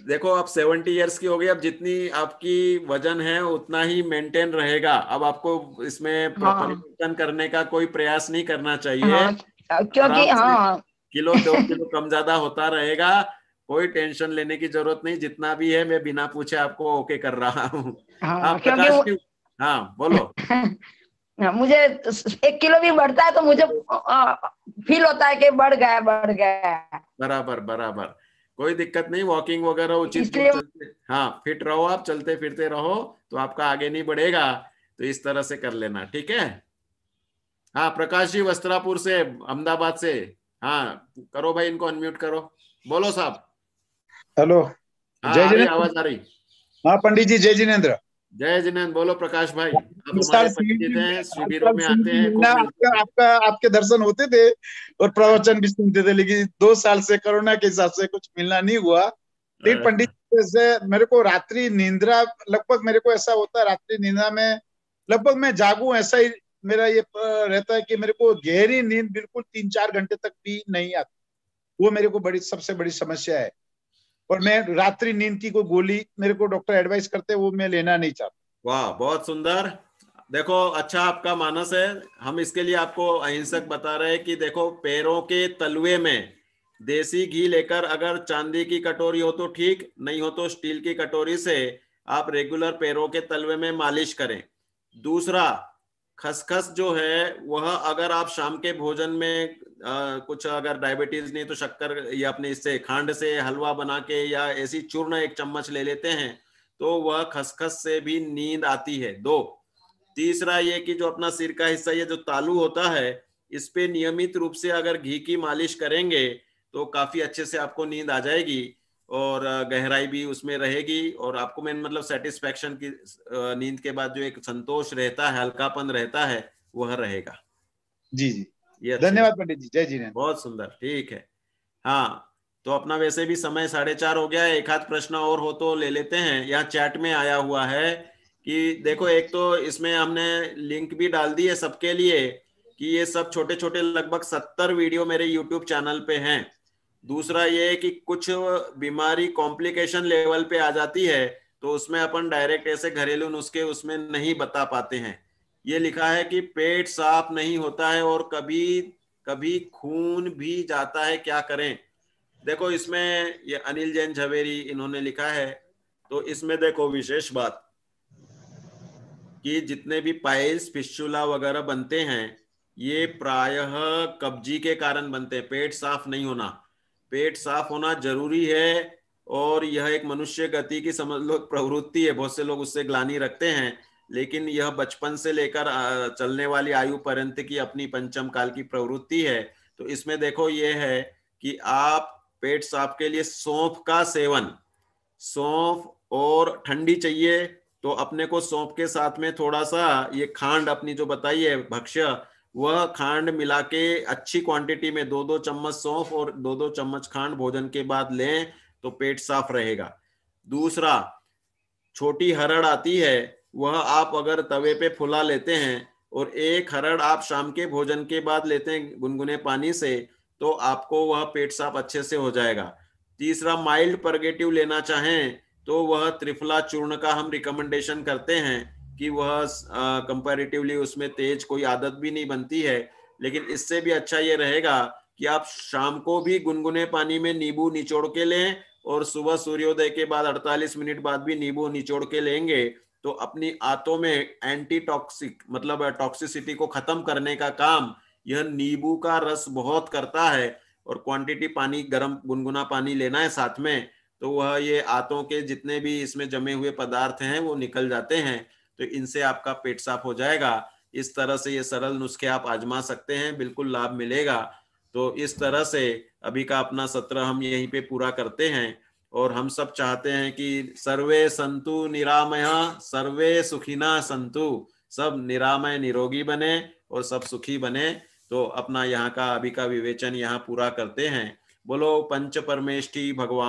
देखो, आप 70 ईयर्स की हो गई, अब जितनी आपकी वजन है उतना ही मेंटेन रहेगा। अब आपको इसमें परिवर्तन करने का कोई प्रयास नहीं करना चाहिए। हाँ, क्योंकि किलो 2 किलो कम ज्यादा होता रहेगा, कोई टेंशन लेने की जरूरत नहीं। जितना भी है मैं बिना पूछे आपको ओके कर रहा हूँ। क्योंकि हाँ बोलो। मुझे 1 किलो भी बढ़ता है तो मुझे फील होता है कि बढ़ गया। बराबर बराबर, कोई दिक्कत नहीं, वॉकिंग वगैरह उचित। हाँ, फिट रहो, आप चलते फिरते रहो तो आपका आगे नहीं बढ़ेगा। तो इस तरह से कर लेना, ठीक है। हाँ, प्रकाश जी वस्त्रापुर से, अहमदाबाद से। हाँ, करो भाई, इनको अनम्यूट करो, बोलो साहब। हेलो, जय जिनेन्द्र, आवाज आ रही? हाँ पंडित जी, जय जिनेन्द्र। जय जिनेन्द्र, बोलो प्रकाश भाई। आप हमारे परिचित हैं, शिविरों में आते हैं, आपके दर्शन होते थे और प्रवचन भी सुनते थे, लेकिन 2 साल से कोरोना के हिसाब से कुछ मिलना नहीं हुआ। लेकिन पंडित से मेरे को रात्रि निंद्रा, लगभग मेरे को ऐसा होता है रात्रि निंद्रा में लगभग मैं जागूं, ऐसा ही मेरा ये रहता है कि मेरे को गहरी नींद बिल्कुल 3-4 घंटे तक भी नहीं आती। वो मेरे को सबसे बड़ी समस्या है। और मैं रात्रि नींद की कोई गोली मेरे को डॉक्टर एडवाइस करते हैं, वो मैं लेना नहीं चाहता। वाह, बहुत सुंदर। देखो, अच्छा आपका मानस है। हम इसके लिए आपको अहिंसक बता रहे हैं कि देखो, पैरों के तलवे में देसी घी लेकर, अगर चांदी की कटोरी हो तो ठीक, नहीं हो तो स्टील की कटोरी से आप रेगुलर पैरों के तलवे में मालिश करें। दूसरा, खसखस जो है वह अगर आप शाम के भोजन में कुछ अगर डायबिटीज नहीं तो शक्कर या अपने इससे खांड से हलवा बना के या ऐसी चूर्ण 1 चम्मच ले लेते हैं तो वह खसखस से भी नींद आती है। 2, तीसरा ये कि जो अपना सिर का हिस्सा, ये जो तालू होता है, इस पे नियमित रूप से अगर घी की मालिश करेंगे तो काफी अच्छे से आपको नींद आ जाएगी और गहराई भी उसमें रहेगी और आपको मेन मतलब सेटिस्फेक्शन की नींद के बाद जो एक संतोष रहता है, हल्कापन रहता है, वह रहेगा। जी जी, ये धन्यवाद पंडित जी, जय जिनेंद्र। बहुत सुंदर, ठीक है। हाँ, तो अपना वैसे भी समय 4:30 हो गया है। एक आध प्रश्न और हो तो ले लेते हैं। यहाँ चैट में आया हुआ है कि देखो, एक तो इसमें हमने लिंक भी डाल दी है सबके लिए कि ये सब छोटे छोटे लगभग 70 वीडियो मेरे यूट्यूब चैनल पे हैं। दूसरा ये कि कुछ बीमारी कॉम्प्लिकेशन लेवल पे आ जाती है तो उसमें अपन डायरेक्ट ऐसे घरेलू नुस्खे उसमें नहीं बता पाते हैं। ये लिखा है कि पेट साफ नहीं होता है और कभी कभी खून भी जाता है, क्या करें? देखो, इसमें ये अनिल जैन झवेरी इन्होंने लिखा है। तो इसमें देखो, विशेष बात कि जितने भी पाइल्स, फिस्चुला वगैरह बनते हैं ये प्रायः कब्जी के कारण बनते हैं, पेट साफ नहीं होना। पेट साफ होना जरूरी है और यह एक मनुष्य गति की समझ लो प्रवृत्ति है। बहुत से लोग उससे ग्लानि रखते हैं, लेकिन यह बचपन से लेकर चलने वाली आयु पर्यंत की अपनी पंचम काल की प्रवृत्ति है। तो इसमें देखो ये है कि आप पेट साफ के लिए सौंफ का सेवन, सौंफ और ठंडी चाहिए तो अपने को सौंफ के साथ में थोड़ा सा ये खांड अपनी जो बताई है भक्ष्य, वह खांड मिला के अच्छी क्वांटिटी में 2-2 चम्मच सौंफ और 2-2 चम्मच खांड भोजन के बाद लें तो पेट साफ रहेगा। दूसरा, छोटी हरड़ आती है, वह आप अगर तवे पे फुला लेते हैं और एक हरड़ आप शाम के भोजन के बाद लेते हैं गुनगुने पानी से, तो आपको वह पेट साफ अच्छे से हो जाएगा। तीसरा, माइल्ड परगेटिव लेना चाहें तो वह त्रिफला चूर्ण का हम रिकमेंडेशन करते हैं कि वह कंपैरेटिवली उसमें तेज कोई आदत भी नहीं बनती है। लेकिन इससे भी अच्छा ये रहेगा कि आप शाम को भी गुनगुने पानी में नींबू निचोड़ के लें और सुबह सूर्योदय के बाद 48 मिनट बाद भी नींबू निचोड़ के लेंगे तो अपनी आंतों में एंटी टॉक्सिक मतलब टॉक्सिसिटी को खत्म करने का काम यह नींबू का रस बहुत करता है। और क्वांटिटी पानी, गर्म गुनगुना पानी लेना है साथ में, तो वह ये आंतों के जितने भी इसमें जमे हुए पदार्थ हैं वो निकल जाते हैं। तो इनसे आपका पेट साफ हो जाएगा। इस तरह से ये सरल नुस्खे आप आजमा सकते हैं, बिल्कुल लाभ मिलेगा। तो इस तरह से अभी का अपना सत्र हम यहीं पे पूरा करते हैं और हम सब चाहते हैं कि सर्वे संतु निरामय, सर्वे सुखिना संतु, सब निरामय निरोगी बने और सब सुखी बने। तो अपना यहाँ का अभी का विवेचन यहाँ पूरा करते हैं। बोलो पंच परमेष्ठी भगवान।